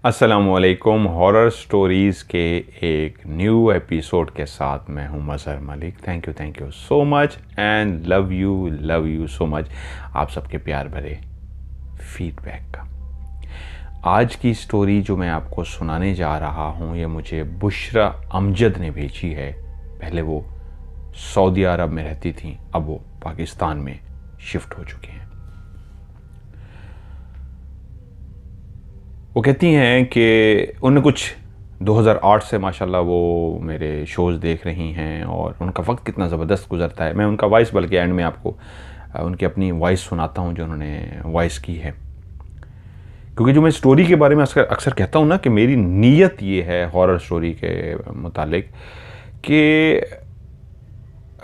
अस्सलामुअलैकुम। Horror stories के एक न्यू एपिसोड के साथ मैं हूं Mazhar Malik. Thank you so much and love you so much आप सबके प्यार भरे फीडबैक का। आज की स्टोरी जो मैं आपको सुनाने जा रहा हूं ये मुझे बुशरा अमजद ने भेजी है। पहले वो सऊदी अरब में रहती थी, अब वो पाकिस्तान में शिफ्ट हो चुके हैं। वो कहती हैं कि उन्हें कुछ 2008 से माशाल्लाह वो मेरे शोज़ देख रही हैं और उनका वक्त कितना ज़बरदस्त गुजरता है। मैं उनका वॉइस बल्कि एंड में आपको उनकी अपनी वॉइस सुनाता हूँ जो उन्होंने वॉइस की है, क्योंकि जो मैं स्टोरी के बारे में अक्सर कहता हूँ ना कि मेरी नीयत ये है हॉरर स्टोरी के मुतालिक कि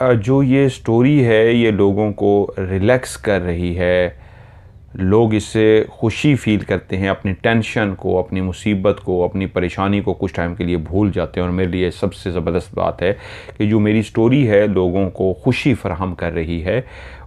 जो ये स्टोरी है ये लोगों को रिलैक्स कर रही है। लोग इससे खुशी फील करते हैं, अपनी टेंशन को, अपनी मुसीबत को, अपनी परेशानी को कुछ टाइम के लिए भूल जाते हैं। और मेरे लिए सबसे ज़बरदस्त बात है कि जो मेरी स्टोरी है लोगों को खुशी फराहम कर रही है।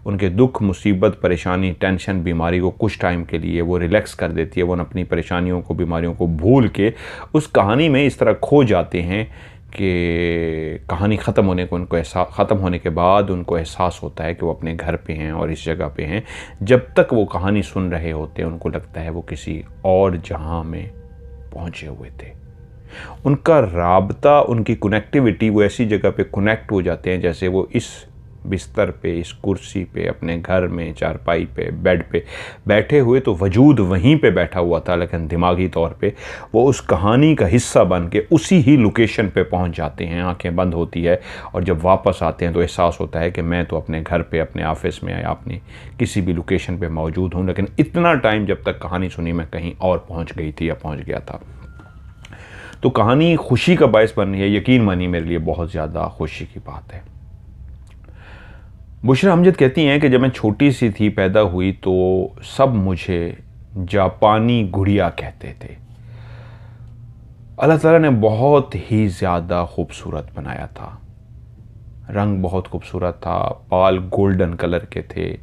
उनके दुख, मुसीबत, परेशानी, टेंशन, बीमारी को कुछ टाइम के लिए वो रिलैक्स कर देती है। वो अपनी परेशानियों को, बीमारियों को भूल के उस कहानी में इस तरह खो जाते हैं कि कहानी ख़त्म होने के बाद उनको एहसास होता है कि वो अपने घर पे हैं और इस जगह पे हैं। जब तक वो कहानी सुन रहे होते हैं उनको लगता है वो किसी और जहां में पहुंचे हुए थे। उनका राबता, उनकी कनेक्टिविटी, वो ऐसी जगह पे कनेक्ट हो जाते हैं जैसे वो इस बिस्तर पे, इस कुर्सी पे, अपने घर में चारपाई पे, बेड पे बैठे हुए तो वजूद वहीं पे बैठा हुआ था, लेकिन दिमागी तौर पे वो उस कहानी का हिस्सा बन के उसी ही लोकेशन पे पहुंच जाते हैं। आंखें बंद होती है और जब वापस आते हैं तो एहसास होता है कि मैं तो अपने घर पे, अपने ऑफिस में या अपनी किसी भी लोकेशन पे मौजूद हूँ, लेकिन इतना टाइम जब तक कहानी सुनी मैं कहीं और पहुँच गई थी या पहुँच गया था। तो कहानी खुशी का बायस बन रही है। यकीन मानिए मेरे लिए बहुत ज़्यादा खुशी की बात है। बुशरा अमजद कहती हैं कि जब मैं छोटी सी थी, पैदा हुई, तो सब मुझे जापानी गुड़िया कहते थे। अल्लाह ताला ने बहुत ही ज़्यादा खूबसूरत बनाया था। रंग बहुत खूबसूरत था, बाल गोल्डन कलर के थे।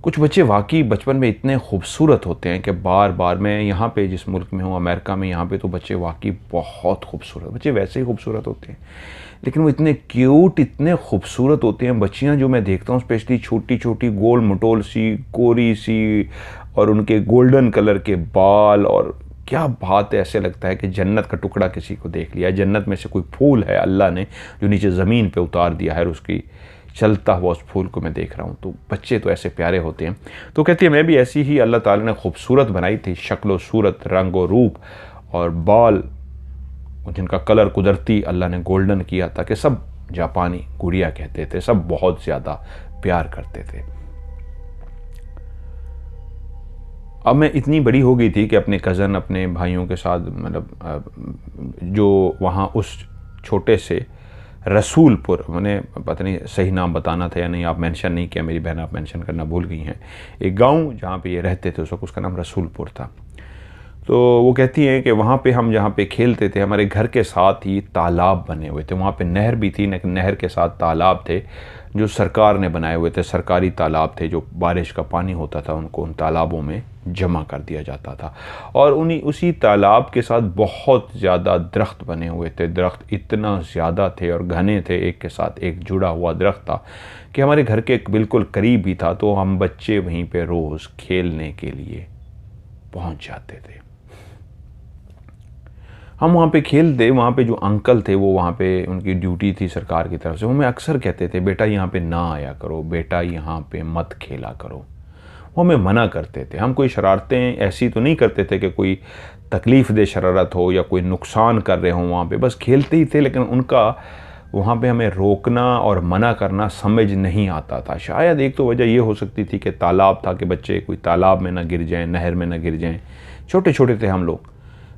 कुछ बच्चे वाकई बचपन में इतने खूबसूरत होते हैं कि बार बार, मैं यहाँ पे जिस मुल्क में हूँ, अमेरिका में, यहाँ पे तो बच्चे वाकई बहुत खूबसूरत, बच्चे वैसे ही खूबसूरत होते हैं, लेकिन वो इतने क्यूट, इतने खूबसूरत होते हैं। बच्चियाँ जो मैं देखता हूँ, स्पेशली छोटी छोटी, गोल मटोल सी, कोरी सी, और उनके गोल्डन कलर के बाल, और क्या बात है, ऐसे लगता है कि जन्नत का टुकड़ा किसी को देख लिया। जन्नत में से कोई फूल है अल्लाह ने जो नीचे ज़मीन पे उतार दिया है, और उसकी चलता हुआ उस फूल को मैं देख रहा हूँ। तो बच्चे तो ऐसे प्यारे होते हैं। तो कहती है मैं भी ऐसी ही अल्लाह ताला ने खूबसूरत बनाई थी, शक्ल व सूरत, रंग व रूप, और बाल जिनका कलर कुदरती अल्लाह ने गोल्डन किया था, कि सब जापानी गुड़िया कहते थे, सब बहुत ज़्यादा प्यार करते थे। अब मैं इतनी बड़ी हो गई थी कि अपने कज़न, अपने भाइयों के साथ, मतलब जो वहाँ उस छोटे से रसूलपुर, मैंने पता नहीं सही नाम बताना था या नहीं, आप मेंशन नहीं किया, मेरी बहन आप मेंशन करना भूल गई हैं, एक गांव जहाँ पे ये रहते थे उस वक्त, उसका नाम रसूलपुर था। तो वो कहती हैं कि वहाँ पे हम जहाँ पे खेलते थे, हमारे घर के साथ ही तालाब बने हुए थे। वहाँ पे नहर भी थी, लेकिन नहर के साथ तालाब थे जो सरकार ने बनाए हुए थे, सरकारी तालाब थे। जो बारिश का पानी होता था उनको उन तालाबों में जमा कर दिया जाता था, और उसी तालाब के साथ बहुत ज़्यादा दरख्त बने हुए थे। दरख्त इतना ज़्यादा थे और घने थे, एक के साथ एक जुड़ा हुआ दरख्त था कि हमारे घर के बिल्कुल करीब ही था। तो हम बच्चे वहीं पे रोज़ खेलने के लिए पहुँच जाते थे। हम वहाँ पे खेलते, वहाँ पे जो अंकल थे वो वहाँ पे, उनकी ड्यूटी थी सरकार की तरफ से, वो हमें अक्सर कहते थे बेटा यहाँ पे ना आया करो, बेटा यहाँ पे मत खेला करो। वो हमें मना करते थे। हम कोई शरारतें ऐसी तो नहीं करते थे कि कोई तकलीफ़ दे शरारत हो या कोई नुकसान कर रहे हों, वहाँ पे बस खेलते ही थे। लेकिन उनका वहाँ पे हमें रोकना और मना करना समझ नहीं आता था। शायद एक तो वजह ये हो सकती थी कि तालाब था, कि बच्चे कोई तालाब में ना गिर जाएं, नहर में ना गिर जाएं, छोटे छोटे थे हम लोग,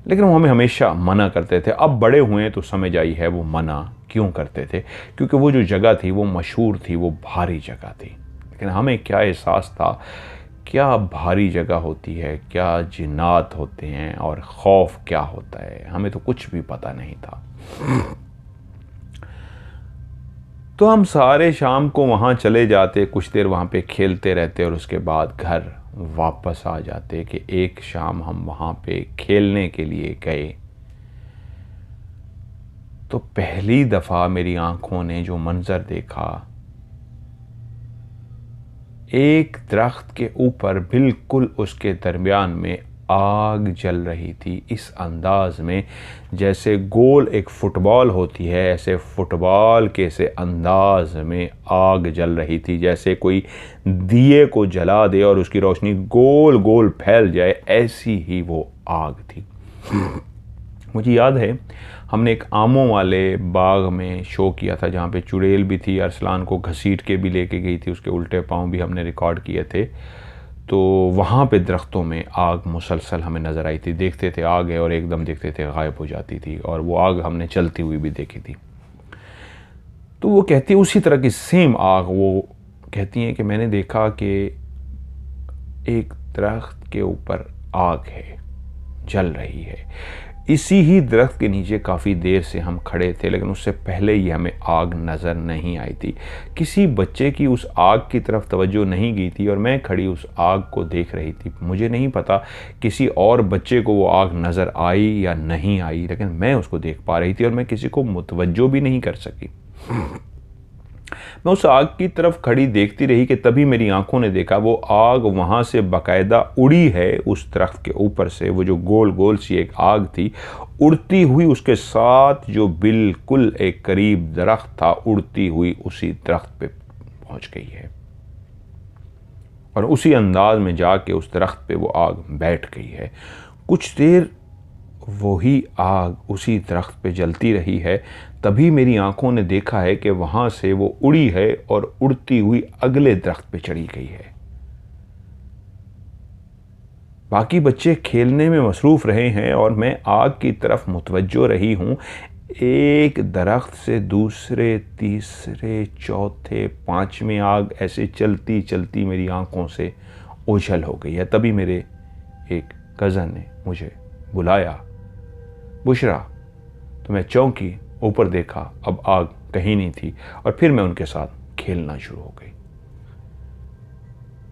लेकिन वो हमें हमेशा मना करते थे। अब बड़े हुए तो समझ आई है वो मना क्यों करते थे, क्योंकि वो जो जगह थी वो मशहूर थी, वो भारी जगह थी। लेकिन हमें क्या एहसास था, क्या भारी जगह होती है, क्या जिन्नात होते हैं, और खौफ क्या होता है, हमें तो कुछ भी पता नहीं था। तो हम सारे शाम को वहाँ चले जाते, कुछ देर वहाँ पे खेलते रहते, और उसके बाद घर वापस आ जाते कि एक शाम हम वहाँ पे खेलने के लिए गए, तो पहली दफ़ा मेरी आंखों ने जो मंज़र देखा, एक दरख्त के ऊपर बिल्कुल उसके दरमियान में आग जल रही थी, इस अंदाज में जैसे गोल एक फ़ुटबॉल होती है, ऐसे फ़ुटबॉल के से अंदाज में आग जल रही थी, जैसे कोई दिए को जला दे और उसकी रोशनी गोल गोल फैल जाए, ऐसी ही वो आग थी। मुझे याद है हमने एक आमों वाले बाग में शो किया था जहाँ पे चुड़ैल भी थी, अरसलान को घसीट के भी लेके गई थी, उसके उल्टे पाँव भी हमने रिकॉर्ड किए थे। तो वहाँ पे दरख्तों में आग मुसलसल हमें नज़र आई थी, देखते थे आग है और एकदम देखते थे गायब हो जाती थी, और वो आग हमने चलती हुई भी देखी थी। तो वो कहती है उसी तरह की सेम आग, वो कहती हैं कि मैंने देखा कि एक दरख्त के ऊपर आग है, जल रही है। इसी ही दरख्त के नीचे काफ़ी देर से हम खड़े थे, लेकिन उससे पहले ही हमें आग नज़र नहीं आई थी। किसी बच्चे की उस आग की तरफ तवज्जो नहीं गई थी और मैं खड़ी उस आग को देख रही थी। मुझे नहीं पता किसी और बच्चे को वो आग नज़र आई या नहीं आई, लेकिन मैं उसको देख पा रही थी और मैं किसी को मुतवज्जो भी नहीं कर सकी। मैं उस आग की तरफ खड़ी देखती रही कि तभी मेरी आंखों ने देखा वो आग वहाँ से बाकायदा उड़ी है, उस दरख्त के ऊपर से वो जो गोल गोल सी एक आग थी उड़ती हुई, उसके साथ जो बिल्कुल एक करीब दरख्त था, उड़ती हुई उसी दरख्त पे पहुँच गई है और उसी अंदाज में जाके उस दरख्त पे वो आग बैठ गई है। कुछ देर वही आग उसी दरख्त पे जलती रही है, तभी मेरी आंखों ने देखा है कि वहाँ से वो उड़ी है और उड़ती हुई अगले दरख्त पे चढ़ी गई है। बाकी बच्चे खेलने में मसरूफ़ रहे हैं और मैं आग की तरफ मुतवज्जो रही हूँ। एक दरख्त से दूसरे, तीसरे, चौथे, पाँचवें आग ऐसे चलती चलती मेरी आंखों से ओझल हो गई है। तभी मेरे एक कज़न ने मुझे बुलाया, बुशरा। तो मैं चौंकी, ऊपर देखा, अब आग कहीं नहीं थी और फिर मैं उनके साथ खेलना शुरू हो गई।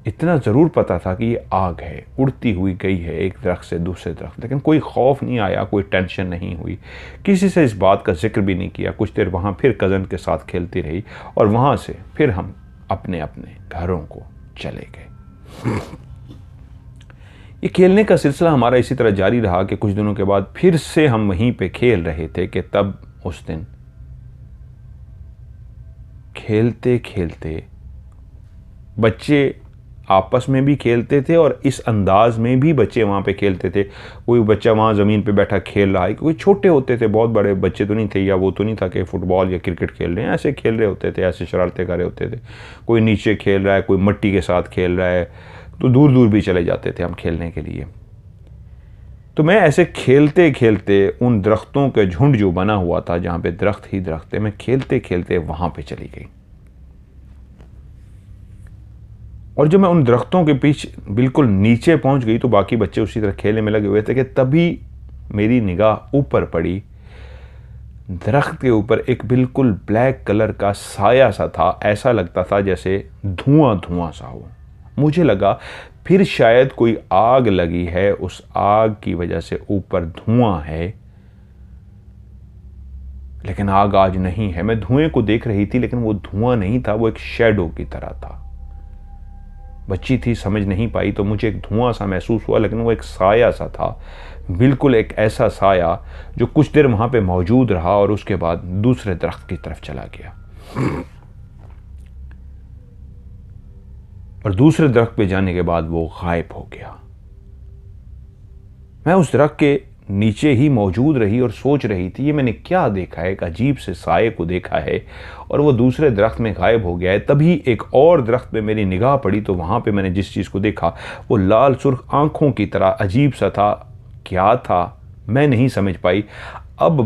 इतना ज़रूर पता था कि ये आग है, उड़ती हुई गई है एक दरख्त से दूसरे दरख्त, लेकिन कोई खौफ नहीं आया, कोई टेंशन नहीं हुई, किसी से इस बात का जिक्र भी नहीं किया। कुछ देर वहाँ फिर कज़न के साथ खेलती रही और वहाँ से फिर हम अपने अपने घरों को चले गए। ये खेलने का सिलसिला हमारा इसी तरह जारी रहा कि कुछ दिनों के बाद फिर से हम वहीं पे खेल रहे थे कि तब उस दिन खेलते खेलते बच्चे आपस में भी खेलते थे और इस अंदाज में भी बच्चे वहाँ पे खेलते थे। कोई बच्चा वहाँ ज़मीन पे बैठा खेल रहा है, क्योंकि छोटे होते थे, बहुत बड़े बच्चे तो नहीं थे, या वो तो नहीं था कि फ़ुटबॉल या क्रिकेट खेल रहे हैं, ऐसे खेल रहे होते थे, ऐसे शरारतें कर रहे होते थे। कोई नीचे खेल रहा है, कोई मिट्टी के साथ खेल रहा है, तो दूर दूर भी चले जाते थे हम खेलने के लिए। तो मैं ऐसे खेलते खेलते उन दरख्तों के झुंड जो बना हुआ था, जहाँ पे दरख्त ही दरख्त थे, मैं खेलते खेलते वहाँ पे चली गई। और जब मैं उन दरख्तों के पीछे बिल्कुल नीचे पहुँच गई तो बाकी बच्चे उसी तरह खेलने में लगे हुए थे कि तभी मेरी निगाह ऊपर पड़ी। दरख्त के ऊपर एक बिल्कुल ब्लैक कलर का साया सा था, ऐसा लगता था जैसे धुआं धुआं सा हो। मुझे लगा फिर शायद कोई आग लगी है, उस आग की वजह से ऊपर धुआं है, लेकिन आग आज नहीं है। मैं धुएं को देख रही थी, लेकिन वो धुआं नहीं था, वो एक शैडो की तरह था। बच्ची थी, समझ नहीं पाई, तो मुझे एक धुआं सा महसूस हुआ, लेकिन वो एक साया सा था, बिल्कुल एक ऐसा साया जो कुछ देर वहां पे मौजूद रहा और उसके बाद दूसरे दरख्त की तरफ चला गया। और दूसरे दरख्त पे जाने के बाद वो गायब हो गया। मैं उस दरख्त के नीचे ही मौजूद रही और सोच रही थी ये मैंने क्या देखा है, एक अजीब से साये को देखा है और वो दूसरे दरख्त में गायब हो गया है। तभी एक और दरख्त पे मेरी निगाह पड़ी तो वहाँ पे मैंने जिस चीज़ को देखा वो लाल सुर्ख आंखों की तरह अजीब सा था। क्या था मैं नहीं समझ पाई। अब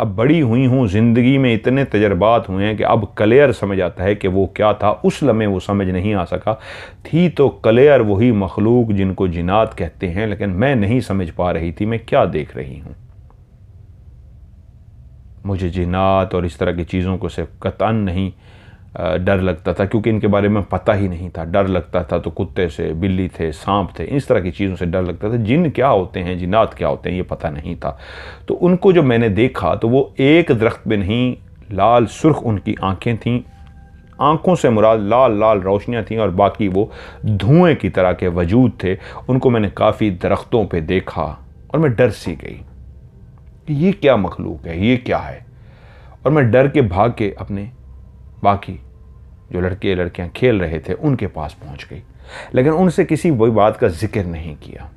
बड़ी हुई हूँ, ज़िंदगी में इतने तजर्बात हुए हैं कि अब क्लियर समझ आता है कि वो क्या था। उस लम्हे वो समझ नहीं आ सका। थी तो क्लियर वही मखलूक जिनको जिन्नात कहते हैं, लेकिन मैं नहीं समझ पा रही थी मैं क्या देख रही हूँ। मुझे जिन्नात और इस तरह की चीज़ों को से कतन नहीं डर लगता था, क्योंकि इनके बारे में पता ही नहीं था। डर लगता था तो कुत्ते से, बिल्ली थे, सांप थे, इस तरह की चीज़ों से डर लगता था। जिन क्या होते हैं, जिन्नात क्या होते हैं, ये पता नहीं था। तो उनको जब मैंने देखा तो वो एक दरख्त में नहीं, लाल सुर्ख उनकी आंखें थीं। आंखों से मुराद लाल लाल रोशनियाँ थीं और बाकी वो धुएं की तरह के वजूद थे। उनको मैंने काफ़ी दरख्तों पे देखा और मैं डर सी गई कि ये क्या मखलूक है, ये क्या है। और मैं डर के भाग के अपने बाकी जो लड़के लड़कियां खेल रहे थे उनके पास पहुंच गई, लेकिन उनसे किसी वही बात का जिक्र नहीं किया।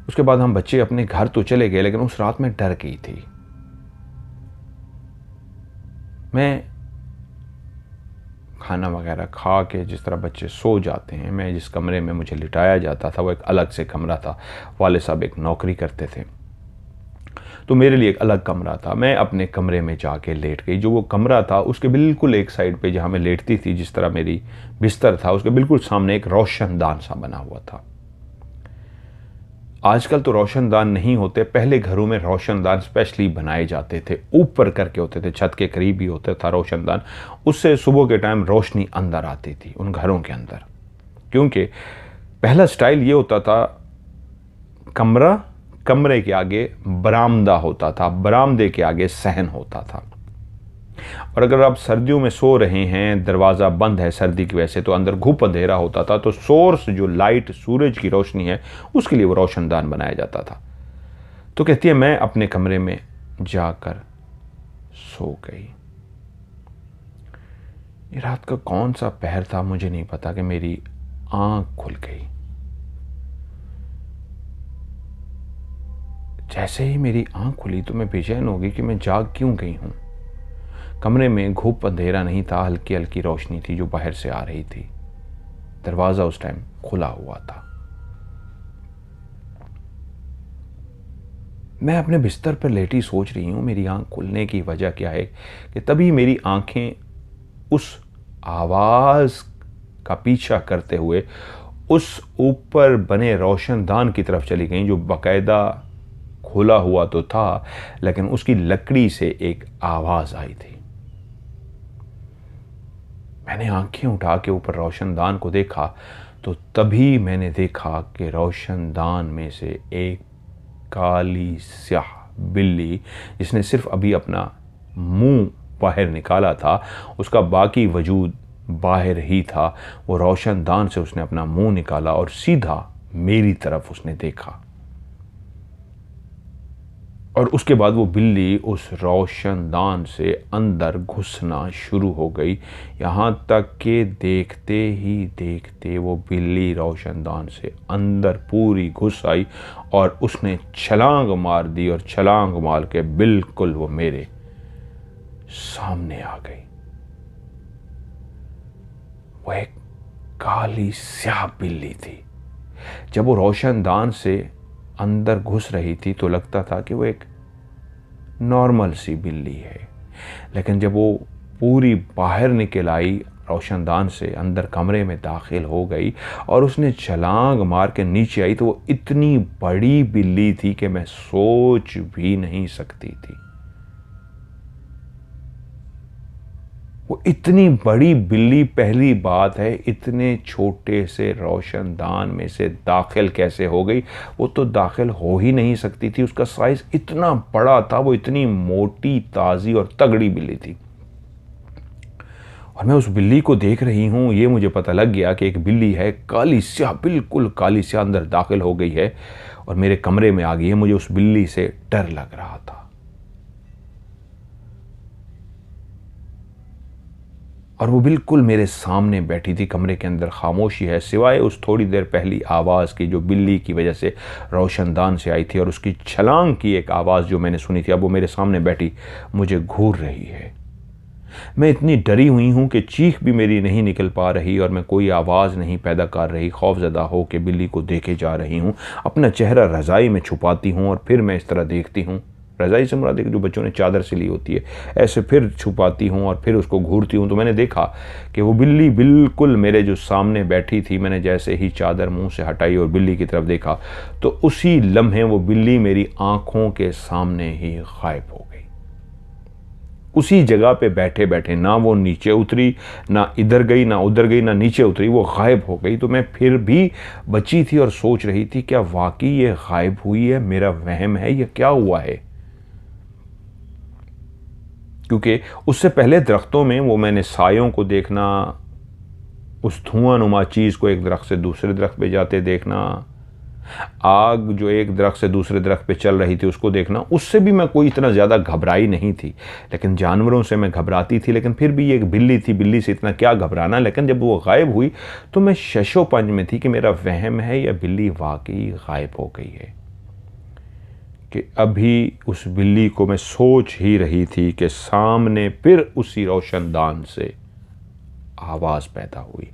उसके बाद हम बच्चे अपने घर तो चले गए, लेकिन उस रात में डर गई थी। मैं खाना वगैरह खा के जिस तरह बच्चे सो जाते हैं, मैं जिस कमरे में मुझे लिटाया जाता था वो एक अलग से कमरा था। वाले साहब एक नौकरी करते थे, तो मेरे लिए एक अलग कमरा था। मैं अपने कमरे में जाके लेट गई। जो वो कमरा था उसके बिल्कुल एक साइड पे जहाँ मैं लेटती थी, जिस तरह मेरी बिस्तर था, उसके बिल्कुल सामने एक रोशनदान सा बना हुआ था। आजकल तो रोशनदान नहीं होते, पहले घरों में रोशनदान स्पेशली बनाए जाते थे, ऊपर करके होते थे, छत के करीब ही होता था रोशनदान। उससे सुबह के टाइम रोशनी अंदर आती थी उन घरों के अंदर, क्योंकि पहला स्टाइल ये होता था, कमरे के आगे बरामदा होता था, बरामदे के आगे सहन होता था। और अगर आप सर्दियों में सो रहे हैं, दरवाज़ा बंद है सर्दी की वजह से, तो अंदर घुप अंधेरा होता था, तो सोर्स जो लाइट सूरज की रोशनी है उसके लिए वो रोशनदान बनाया जाता था। तो कहती है मैं अपने कमरे में जाकर सो गई। ये रात का कौन सा पहर था मुझे नहीं पता कि मेरी आंख खुल गई। जैसे ही मेरी आंख खुली तो मैं बेचैन हो गई कि मैं जाग क्यों गई हूं। कमरे में घुप अंधेरा नहीं था, हल्की हल्की रोशनी थी जो बाहर से आ रही थी। दरवाजा उस टाइम खुला हुआ था। मैं अपने बिस्तर पर लेटी सोच रही हूं मेरी आंख खुलने की वजह क्या है, कि तभी मेरी आंखें उस आवाज का पीछा करते हुए उस ऊपर बने रोशनदान की तरफ चली गई, जो बाकायदा खुला हुआ तो था, लेकिन उसकी लकड़ी से एक आवाज आई थी। मैंने आंखें उठा के ऊपर रोशनदान को देखा, तो तभी मैंने देखा कि रोशनदान में से एक काली स्याह बिल्ली, जिसने सिर्फ अभी अपना मुंह बाहर निकाला था, उसका बाकी वजूद बाहर ही था, वो रोशनदान से उसने अपना मुंह निकाला और सीधा मेरी तरफ उसने देखा। और उसके बाद वो बिल्ली उस रोशनदान से अंदर घुसना शुरू हो गई, यहाँ तक कि देखते ही देखते वो बिल्ली रोशनदान से अंदर पूरी घुस आई और उसने छलांग मार दी, और छलांग मार के बिल्कुल वो मेरे सामने आ गई। वो एक काली स्याह बिल्ली थी। जब वो रोशनदान से अंदर घुस रही थी तो लगता था कि वो एक नॉर्मल सी बिल्ली है, लेकिन जब वो पूरी बाहर निकल आई रोशनदान से, अंदर कमरे में दाखिल हो गई और उसने छलांग मार के नीचे आई, तो वो इतनी बड़ी बिल्ली थी कि मैं सोच भी नहीं सकती थी। वो इतनी बड़ी बिल्ली, पहली बात है, इतने छोटे से रोशनदान में से दाखिल कैसे हो गई? वो तो दाखिल हो ही नहीं सकती थी, उसका साइज इतना बड़ा था, वो इतनी मोटी, ताज़ी और तगड़ी बिल्ली थी। और मैं उस बिल्ली को देख रही हूँ, ये मुझे पता लग गया कि एक बिल्ली है, काली स्याह, बिल्कुल काली स्याह, अंदर दाखिल हो गई है और मेरे कमरे में आ गई है। मुझे उस बिल्ली से डर लग रहा था। और वो बिल्कुल मेरे सामने बैठी थी। कमरे के अंदर खामोशी है, सिवाय उस थोड़ी देर पहली आवाज़ की जो बिल्ली की वजह से रोशनदान से आई थी, और उसकी छलांग की एक आवाज़ जो मैंने सुनी थी। अब वो मेरे सामने बैठी मुझे घूर रही है। मैं इतनी डरी हुई हूँ कि चीख भी मेरी नहीं निकल पा रही और मैं कोई आवाज़ नहीं पैदा कर रही। खौफजदा हो के बिल्ली को देखे जा रही हूँ। अपना चेहरा रज़ाई में छुपाती हूँ और फिर मैं इस तरह देखती हूँ। रज़ाई से मुराद जो बच्चों ने चादर से ली होती है, ऐसे फिर छुपाती हूँ और फिर उसको घूरती हूँ। तो मैंने देखा कि वो बिल्ली बिल्कुल मेरे जो सामने बैठी थी। मैंने जैसे ही चादर मुंह से हटाई और बिल्ली की तरफ देखा, तो उसी लम्हे वो बिल्ली मेरी आंखों के सामने ही गायब हो गई। उसी जगह पे बैठे बैठे, ना वो नीचे उतरी, ना इधर गई, ना उधर गई, ना नीचे उतरी, वो गायब हो गई। तो मैं फिर भी बची थी और सोच रही थी क्या वाकई ये गायब हुई है, मेरा वहम है, ये क्या हुआ है। क्योंकि उससे पहले दरख्तों में वो मैंने सायों को देखना, उस धुआं नुमा चीज़ को एक दरख्त से दूसरे दरख्त पे जाते देखना, आग जो एक दरख्त से दूसरे दरख्त पे चल रही थी उसको देखना, उससे भी मैं कोई इतना ज़्यादा घबराई नहीं थी। लेकिन जानवरों से मैं घबराती थी, लेकिन फिर भी ये एक बिल्ली थी, बिल्ली से इतना क्या घबराना। लेकिन जब वो गायब हुई तो मैं शशोपंज में थी कि मेरा वहम है या बिल्ली वाकई गायब हो गई है। कि अभी उस बिल्ली को मैं सोच ही रही थी कि सामने फिर उसी रोशनदान से आवाज़ पैदा हुई।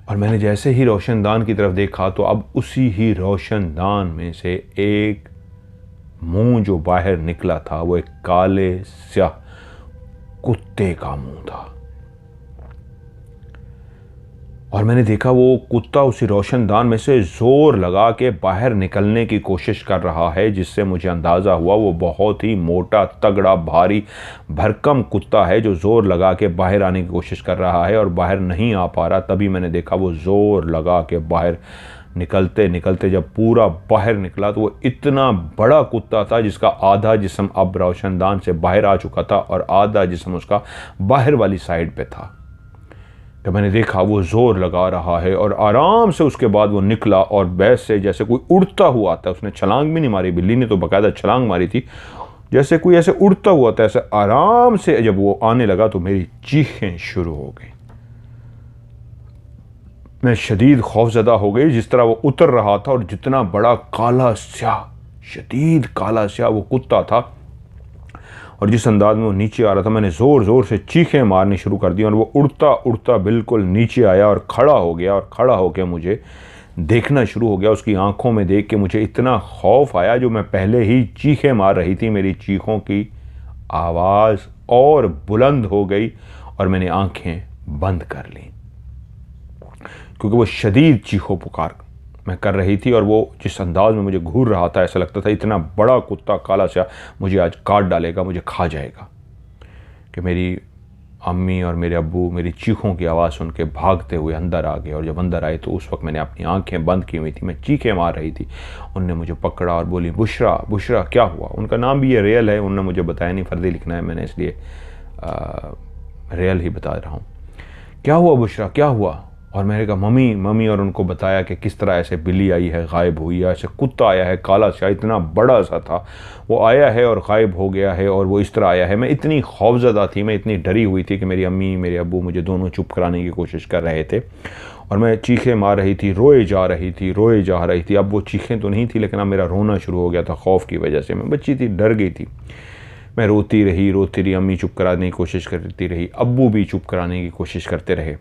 और मैंने जैसे ही रोशनदान की तरफ देखा तो अब उसी ही रोशनदान में से एक मुंह जो बाहर निकला था वो एक काले स्याह कुत्ते का मुंह था। और मैंने देखा वो कुत्ता उसी रोशनदान में से जोर लगा के बाहर निकलने की कोशिश कर रहा है, जिससे मुझे अंदाज़ा हुआ वो बहुत ही मोटा, तगड़ा, भारी, भरकम कुत्ता है जो ज़ोर लगा के बाहर आने की कोशिश कर रहा है और बाहर नहीं आ पा रहा। तभी मैंने देखा वो ज़ोर लगा के बाहर निकलते निकलते जब पूरा बाहर निकला तो वो इतना बड़ा कुत्ता था जिसका आधा जिस्म अब रोशनदान से बाहर आ चुका था और आधा जिस्म उसका बाहर वाली साइड पे था। तो मैंने देखा वो जोर लगा रहा है और आराम से उसके बाद वो निकला और बैस से जैसे कोई उड़ता हुआ आता है, उसने छलांग भी नहीं मारी, बिल्ली ने तो बाकायदा छलांग मारी थी, जैसे कोई ऐसे उड़ता हुआ था, ऐसे आराम से जब वो आने लगा तो मेरी चीखें शुरू हो गई। मैं शदीद खौफजदा हो गई जिस तरह वो उतर रहा था और जितना बड़ा काला स्याह, शदीद काला स्याह वो कुत्ता था और जिस अंदाज में वो नीचे आ रहा था, मैंने ज़ोर ज़ोर से चीखें मारनी शुरू कर दी और वो उड़ता उड़ता बिल्कुल नीचे आया और खड़ा हो गया और खड़ा होकर मुझे देखना शुरू हो गया। उसकी आंखों में देख के मुझे इतना खौफ आया, जो मैं पहले ही चीखें मार रही थी, मेरी चीखों की आवाज़ और बुलंद हो गई और मैंने आंखें बंद कर लीं क्योंकि वो शदीद चीखों पुकार मैं कर रही थी और वो जिस अंदाज में मुझे घूर रहा था, ऐसा लगता था इतना बड़ा कुत्ता काला सा मुझे आज काट डालेगा, मुझे खा जाएगा। कि मेरी अम्मी और मेरे अब्बू मेरी चीखों की आवाज़ सुन के भागते हुए अंदर आ गए और जब अंदर आए तो उस वक्त मैंने अपनी आंखें बंद की हुई थी, मैं चीखें मार रही थी। उनने मुझे पकड़ा और बोली, बुशरा बुशरा क्या हुआ। उनका नाम भी ये रियल है, उन्होंने मुझे बताया नहीं, फर्जी लिखना है मैंने, इसलिए रियल ही बता रहा हूँ। क्या हुआ बुशरा, क्या हुआ। और मैंने कहा मम्मी मम्मी, और उनको बताया कि किस तरह ऐसे बिल्ली आई है, गायब हुई है, ऐसे कुत्ता आया है काला सा, इतना बड़ा सा था, वो आया है और गायब हो गया है और वो इस तरह आया है। मैं इतनी खौफजदा थी, मैं इतनी डरी हुई थी कि मेरी अम्मी मेरे अब्बू मुझे दोनों चुप कराने की कोशिश कर रहे थे और मैं चीखें मार रही थी, रोए जा रही थी, रोए जा रही थी। अब वो चीखें तो नहीं थी लेकिन अब मेरा रोना शुरू हो गया था खौफ की वजह से। मैं बच्ची थी, डर गई थी, मैं रोती रही। अम्मी चुप कराने की कोशिश करती रही, अब्बू भी चुप कराने की कोशिश करते रहे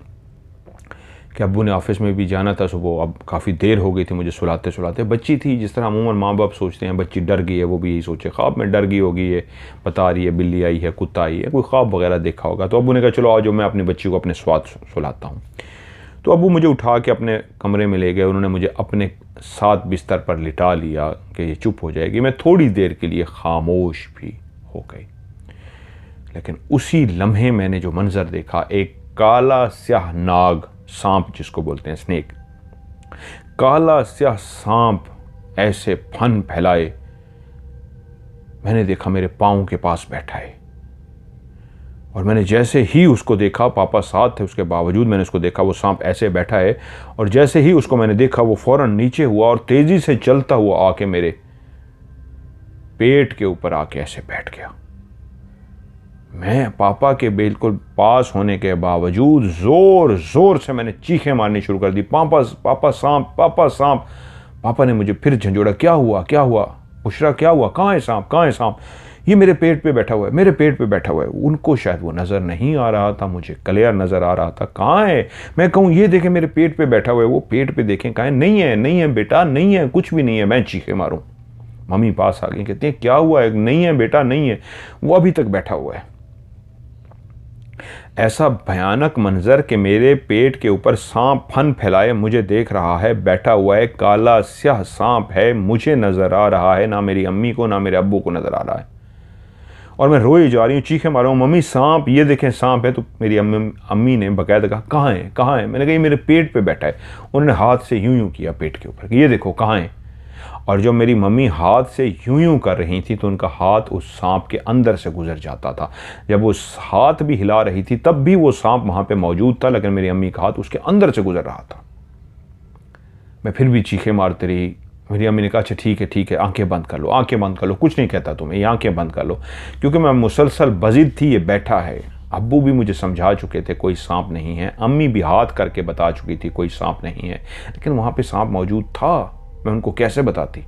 कि अब्बू ने ऑफिस में भी जाना था सुबह। अब काफ़ी देर हो गई थी मुझे सुलाते सुलाते। बच्ची थी, जिस तरह अमूमन माँ बाप सोचते हैं बच्ची डर गई है, वो भी यही सोचे, ख्वाब में डर गई होगी, ये बता रही है बिल्ली आई है, कुत्ता आई है, कोई ख्वाब वगैरह देखा होगा। तो अब्बू ने कहा चलो आज मैं अपनी बच्ची को अपने स्वाद सुलाता हूँ। तो अब्बू मुझे उठा के अपने कमरे में ले गए, उन्होंने मुझे अपने साथ बिस्तर पर लिटा लिया कि ये चुप हो जाएगी। मैं थोड़ी देर के लिए खामोश भी हो गई, लेकिन उसी लम्हे मैंने जो मंजर देखा, एक काला स्याह नाग, सांप जिसको बोलते हैं स्नेक, काला स्याह सांप ऐसे फन फैलाए मैंने देखा मेरे पाँव के पास बैठा है। और मैंने जैसे ही उसको देखा, पापा साथ थे उसके बावजूद मैंने उसको देखा, वो सांप ऐसे बैठा है और जैसे ही उसको मैंने देखा वो फौरन नीचे हुआ और तेजी से चलता हुआ आके मेरे पेट के ऊपर आके ऐसे बैठ गया। मैं पापा के बिल्कुल पास होने के बावजूद जोर जोर से मैंने चीखें मारनी शुरू कर दी, पापा पापा सांप, पापा सांप। पापा ने मुझे फिर झंझोड़ा, क्या हुआ क्या हुआ बुशरा, क्या हुआ, कहाँ है सांप, कहाँ है सांप। ये मेरे पेट पे बैठा हुआ है, मेरे पेट पे बैठा हुआ है। उनको शायद वो नज़र नहीं आ रहा था, मुझे क्लियर नज़र आ रहा था। कहाँ है, मैं कहूँ ये देखें मेरे पेट पे बैठा हुआ है, वो पेट पे देखें कहाँ है, नहीं है नहीं है बेटा, नहीं है, कुछ भी नहीं है। मैं चीखें मारूं, मम्मी पास आ गई, कहती हैं क्या हुआ है, नहीं है बेटा नहीं है, वो अभी तक बैठा हुआ है। ऐसा भयानक मंजर कि मेरे पेट के ऊपर सांप फन फैलाए मुझे देख रहा है, बैठा हुआ है, काला स्याह सांप है, मुझे नज़र आ रहा है, ना मेरी अम्मी को ना मेरे अब्बू को नज़र आ रहा है। और मैं रोई जा रही हूँ, चीखें मार रहा हूँ, मम्मी सांप, ये देखें सांप है। तो मेरी अम्मी ने बाकायदा कहा कहाँ है कहाँ है। मैंने कहा ये मेरे पेट पे बैठा है। उन्होंने हाथ से यूं यूं किया पेट के ऊपर, ये देखो कहाँ है। और जब मेरी मम्मी हाथ से यूं यूं कर रही थी तो उनका हाथ उस सांप के अंदर से गुजर जाता था। जब वो हाथ भी हिला रही थी तब भी वो सांप वहाँ पे मौजूद था, लेकिन मेरी अम्मी का हाथ उसके अंदर से गुजर रहा था। मैं फिर भी चीखें मारती रही। मेरी अम्मी ने कहा अच्छा ठीक है, आंखें बंद कर लो, आंखें बंद कर लो, कुछ नहीं कहता तुम्हें, ये आंखें बंद कर लो। क्योंकि मैं मुसलसल बजिद थी, ये बैठा है। अब्बू भी मुझे समझा चुके थे कोई सांप नहीं है, अम्मी भी हाथ करके बता चुकी थी कोई सांप नहीं है, लेकिन वहाँ पे सांप मौजूद था। मैं उनको कैसे बताती।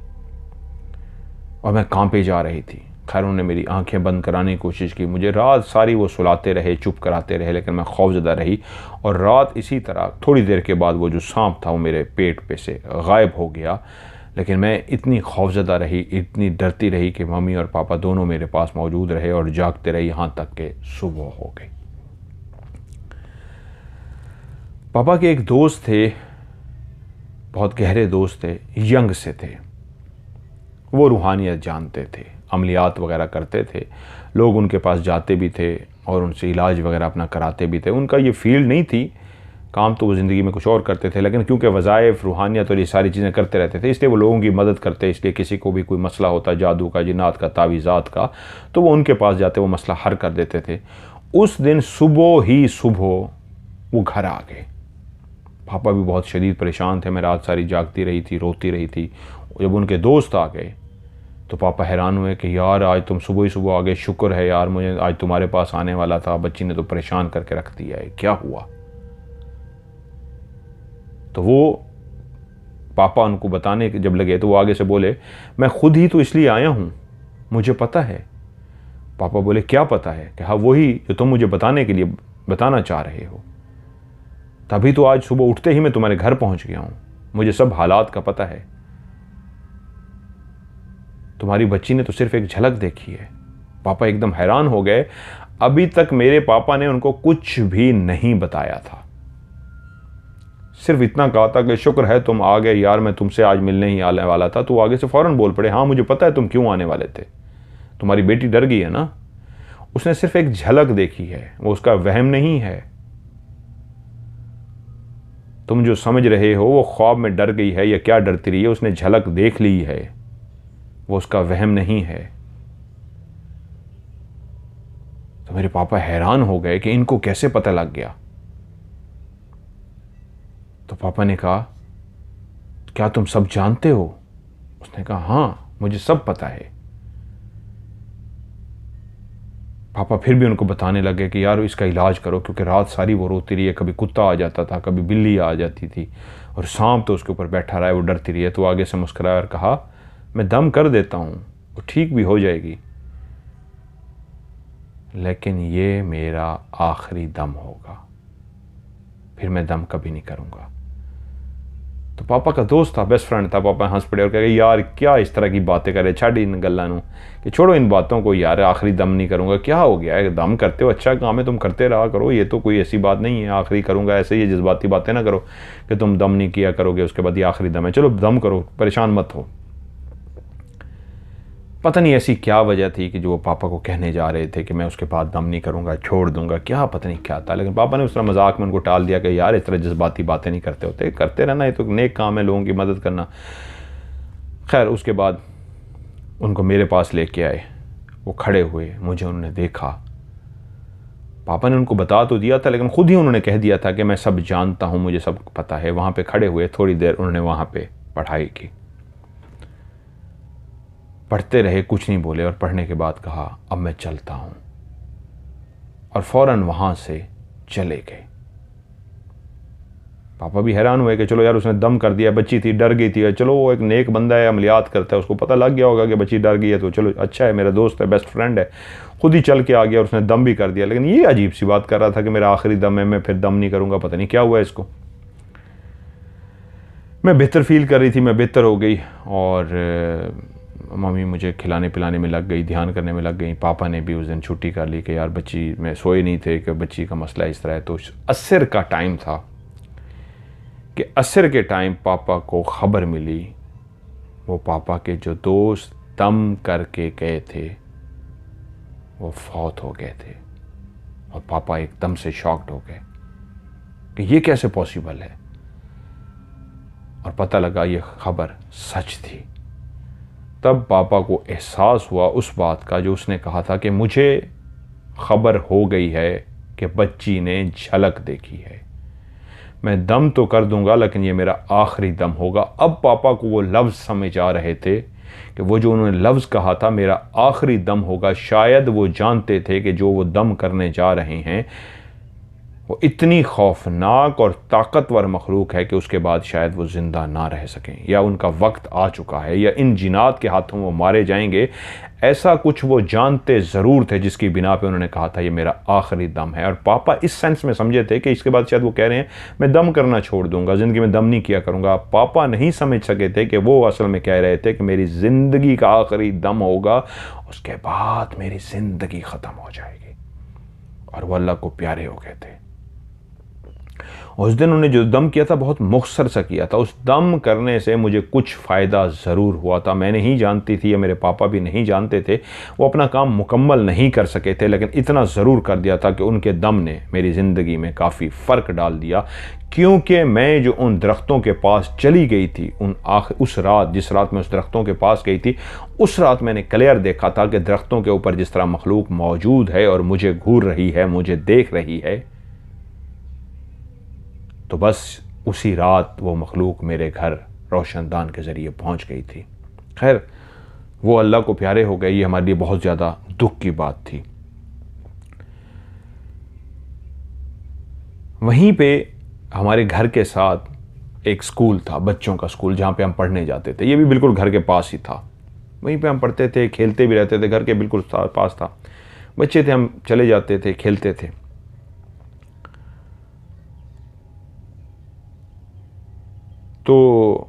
और मैं कांपे जा रही थी। खैर उन्होंने मेरी आंखें बंद कराने की कोशिश की, मुझे रात सारी वो सुलाते रहे, चुप कराते रहे, लेकिन मैं खौफजदा रही। और रात इसी तरह थोड़ी देर के बाद वो जो सांप था वो मेरे पेट पे से गायब हो गया। लेकिन मैं इतनी खौफजदा रही, इतनी डरती रही कि मम्मी और पापा दोनों मेरे पास मौजूद रहे और जागते रहे, यहाँ तक कि सुबह हो गई। पापा के एक दोस्त थे, बहुत गहरे दोस्त थे, यंग से थे। वो रूहानियत जानते थे, अमलियात वगैरह करते थे, लोग उनके पास जाते भी थे और उनसे इलाज वगैरह अपना कराते भी थे। उनका ये फील्ड नहीं थी, काम तो वो ज़िंदगी में कुछ और करते थे, लेकिन क्योंकि वज़ाइफ, रूहानियत और ये सारी चीज़ें करते रहते थे, इसलिए वो लोगों की मदद करते। इसलिए किसी को भी कोई मसला होता जादू का, जिन्नात का, तावीज़ात का, तो वो उनके पास जाते, वो मसला हल कर देते थे। उस दिन सुबह ही सुबह वो घर आ गए। पापा भी बहुत शदीद परेशान थे, मैं रात सारी जागती रही थी, रोती रही थी। जब उनके दोस्त आ गए तो पापा हैरान हुए कि यार आज तुम सुबह ही सुबह आ गए, शुक्र है यार, मुझे आज तुम्हारे पास आने वाला था, बच्ची ने तो परेशान करके रख दिया है, क्या हुआ। तो वो पापा उनको बताने जब लगे तो वो आगे से बोले मैं खुद ही तो इसलिए आया हूँ, मुझे पता है। पापा बोले क्या पता है। कि हाँ वही जो तुम मुझे बताने के लिए बताना चाह रहे हो, तभी तो आज सुबह उठते ही मैं तुम्हारे घर पहुंच गया हूँ, मुझे सब हालात का पता है। तुम्हारी बच्ची ने तो सिर्फ एक झलक देखी है। पापा एकदम हैरान हो गए। अभी तक मेरे पापा ने उनको कुछ भी नहीं बताया था, सिर्फ इतना कहा था कि शुक्र है तुम आ गए यार, मैं तुमसे आज मिलने ही आने वाला था। तो आगे से फौरन बोल पड़े हाँ मुझे पता है तुम क्यों आने वाले थे, तुम्हारी बेटी डर गई है ना। उसने सिर्फ एक झलक देखी है, वो उसका वहम नहीं है। तुम जो समझ रहे हो वो ख्वाब में डर गई है या क्या डरती रही है, उसने झलक देख ली है, वो उसका वहम नहीं है। तो मेरे पापा हैरान हो गए कि इनको कैसे पता लग गया। तो पापा ने कहा क्या तुम सब जानते हो। उसने कहा हाँ मुझे सब पता है। पापा फिर भी उनको बताने लगे कि यार इसका इलाज करो, क्योंकि रात सारी वो रोती रही है, कभी कुत्ता आ जाता था, कभी बिल्ली आ जाती थी, और सांप तो उसके ऊपर बैठा रहा है, वो डरती रही है। तो आगे से मुस्कुराया और कहा मैं दम कर देता हूँ, वो ठीक भी हो जाएगी, लेकिन ये मेरा आखिरी दम होगा, फिर मैं दम कभी नहीं करूँगा। तो पापा का दोस्त था, बेस्ट फ्रेंड था। पापा हंस पड़े और कहे यार क्या इस तरह की बातें करे, छड़ इन गल्लां कि छोड़ो इन बातों को यार, आखिरी दम नहीं करूँगा, क्या हो गया है, दम करते हो, अच्छा काम है, तुम करते रहा करो, ये तो कोई ऐसी बात नहीं है आखिरी करूँगा, ऐसे ही जज्बाती बातें ना करो कि तुम दम नहीं किया करोगे उसके बाद ये आखिरी दम है, चलो दम करो, परेशान मत हो। पता नहीं ऐसी क्या वजह थी कि जो वो पापा को कहने जा रहे थे कि मैं उसके बाद दम नहीं करूँगा, छोड़ दूंगा, क्या पता नहीं क्या था। लेकिन पापा ने उस तरह मजाक में उनको टाल दिया कि यार इस तरह जज्बाती बातें नहीं करते होते, करते रहना, ये तो नेक काम है, लोगों की मदद करना। खैर उसके बाद उनको मेरे पास लेके आए, वो खड़े हुए, मुझे उन्होंने देखा। पापा ने उनको बता तो दिया था, लेकिन ख़ुद ही उन्होंने कह दिया था कि मैं सब जानता हूँ, मुझे सब पता है। वहाँ पर खड़े हुए, थोड़ी देर उन्होंने वहाँ पर पढ़ाई की, पढ़ते रहे, कुछ नहीं बोले, और पढ़ने के बाद कहा अब मैं चलता हूँ, और फौरन वहाँ से चले गए। पापा भी हैरान हुए कि चलो यार उसने दम कर दिया, बच्ची थी डर गई थी, चलो वो एक नेक बंदा है, अमलियात करता है, उसको पता लग गया होगा कि बच्ची डर गई है, तो चलो अच्छा है, मेरा दोस्त है, बेस्ट फ्रेंड है, खुद ही चल के आ गया और उसने दम भी कर दिया। लेकिन ये अजीब सी बात कर रहा था कि मेरा आखिरी दम है, मैं फिर दम नहीं करूँगा, पता नहीं क्या हुआ इसको। मैं बेहतर फील कर रही थी, मैं बेहतर हो गई, और मम्मी मुझे खिलाने पिलाने में लग गई, ध्यान करने में लग गई। पापा ने भी उस दिन छुट्टी कर ली कि यार बच्ची, मैं सोए नहीं थे कि बच्ची का मसला इस तरह है। तो असर का टाइम था कि असर के टाइम पापा को ख़बर मिली, वो पापा के जो दोस्त दम करके गए थे वो फौत हो गए थे। और पापा एकदम से शॉक्ड हो गए कि ये कैसे पॉसिबल है। और पता लगा ये खबर सच थी। तब पापा को एहसास हुआ उस बात का जो उसने कहा था कि मुझे खबर हो गई है कि बच्ची ने झलक देखी है, मैं दम तो कर दूंगा लेकिन ये मेरा आखिरी दम होगा। अब पापा को वो लफ्ज़ समझ आ रहे थे कि वो जो उन्होंने लफ्ज़ कहा था मेरा आखिरी दम होगा, शायद वो जानते थे कि जो वो दम करने जा रहे हैं वो इतनी खौफनाक और ताकतवर मखलूक है कि उसके बाद शायद वो ज़िंदा ना रह सकें, या उनका वक्त आ चुका है, या इन जिनात के हाथों वो मारे जाएंगे। ऐसा कुछ वो जानते ज़रूर थे जिसकी बिना पे उन्होंने कहा था ये मेरा आखिरी दम है। और पापा इस सेंस में समझे थे कि इसके बाद शायद वो कह रहे हैं मैं दम करना छोड़ दूंगा, ज़िंदगी में दम नहीं किया करूंगा। पापा नहीं समझ सके थे कि वो असल में कह रहे थे कि मेरी ज़िंदगी का आखिरी दम होगा, उसके बाद मेरी ज़िंदगी ख़त्म हो जाएगी। और वो अल्लाह को प्यारे हो गए थे। उस दिन उन्होंने जो दम किया था बहुत मुख्तसर सा किया था। उस दम करने से मुझे कुछ फ़ायदा ज़रूर हुआ था। मैं नहीं जानती थी या मेरे पापा भी नहीं जानते थे, वो अपना काम मुकम्मल नहीं कर सके थे, लेकिन इतना ज़रूर कर दिया था कि उनके दम ने मेरी ज़िंदगी में काफ़ी फ़र्क डाल दिया। क्योंकि मैं जो उन दरख्तों के पास चली गई थी, उस रात, जिस रात मैं उस दरख्तों के पास गई थी, उस रात मैंने क्लियर देखा था कि दरख्तों के ऊपर जिस तरह मखलूक मौजूद है और मुझे घूर रही है, मुझे देख रही है, तो बस उसी रात वो मखलूक मेरे घर रोशनदान के ज़रिए पहुंच गई थी। खैर, वो अल्लाह को प्यारे हो गई, ये हमारे लिए बहुत ज़्यादा दुख की बात थी। वहीं पे हमारे घर के साथ एक स्कूल था, बच्चों का स्कूल, जहाँ पे हम पढ़ने जाते थे। ये भी बिल्कुल घर के पास ही था। वहीं पे हम पढ़ते थे, खेलते भी रहते थे, घर के बिल्कुल पास था। बच्चे थे, हम चले जाते थे, खेलते थे। तो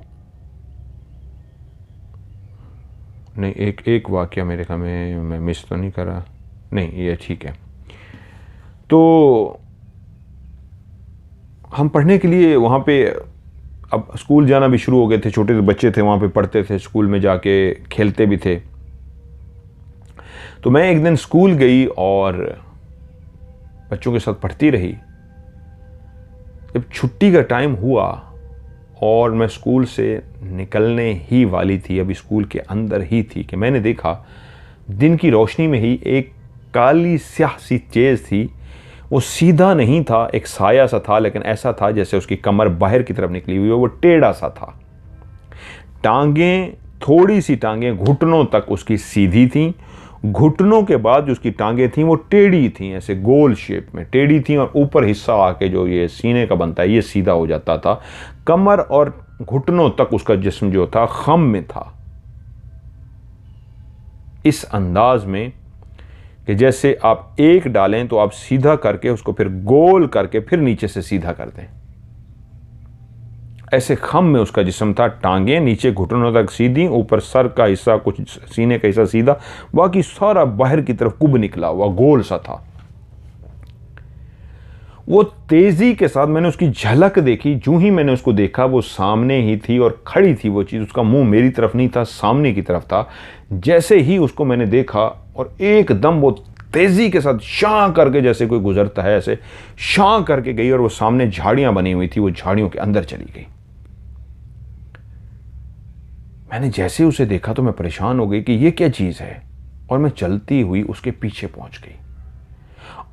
नहीं, एक वाक़या मेरे ख्याल में मैं मिस तो नहीं कर रहा, नहीं ये ठीक है। तो हम पढ़ने के लिए वहाँ पे, अब स्कूल जाना भी शुरू हो गए थे, छोटे बच्चे थे, वहाँ पे पढ़ते थे, स्कूल में जाके खेलते भी थे। तो मैं एक दिन स्कूल गई और बच्चों के साथ पढ़ती रही। जब छुट्टी का टाइम हुआ और मैं स्कूल से निकलने ही वाली थी, अभी स्कूल के अंदर ही थी, कि मैंने देखा दिन की रोशनी में ही एक काली स्याह सी चीज़ थी। वो सीधा नहीं था, एक साया सा था, लेकिन ऐसा था जैसे उसकी कमर बाहर की तरफ निकली हुई हो, वो टेढ़ा सा था। टांगें, थोड़ी सी टांगें घुटनों तक उसकी सीधी थी, घुटनों के बाद जो उसकी टांगें थीं वो टेढ़ी थीं, ऐसे गोल शेप में टेढ़ी थीं, और ऊपर हिस्सा आके जो ये सीने का बनता है ये सीधा हो जाता था। कमर और घुटनों तक उसका जिस्म जो था खम में था, इस अंदाज में कि जैसे आप एक डालें तो आप सीधा करके उसको फिर गोल करके फिर नीचे से सीधा कर दें, ऐसे खम में उसका जिस्म था। टांगें नीचे घुटनों तक सीधी, ऊपर सर का हिस्सा, कुछ सीने का हिस्सा सीधा, बाकी सारा बाहर की तरफ कुब निकला हुआ गोल सा था। वो तेजी के साथ मैंने उसकी झलक देखी। जो ही मैंने उसको देखा वो सामने ही थी और खड़ी थी वो चीज़। उसका मुंह मेरी तरफ नहीं था, सामने की तरफ था। जैसे ही उसको मैंने देखा और एकदम वो तेजी के साथ शां करके, जैसे कोई गुजरता है ऐसे शां करके गई, और वो सामने झाड़ियां बनी हुई थी, वो झाड़ियों के अंदर चली गई। मैंने जैसे उसे देखा तो मैं परेशान हो गई कि ये क्या चीज़ है, और मैं चलती हुई उसके पीछे पहुंच गई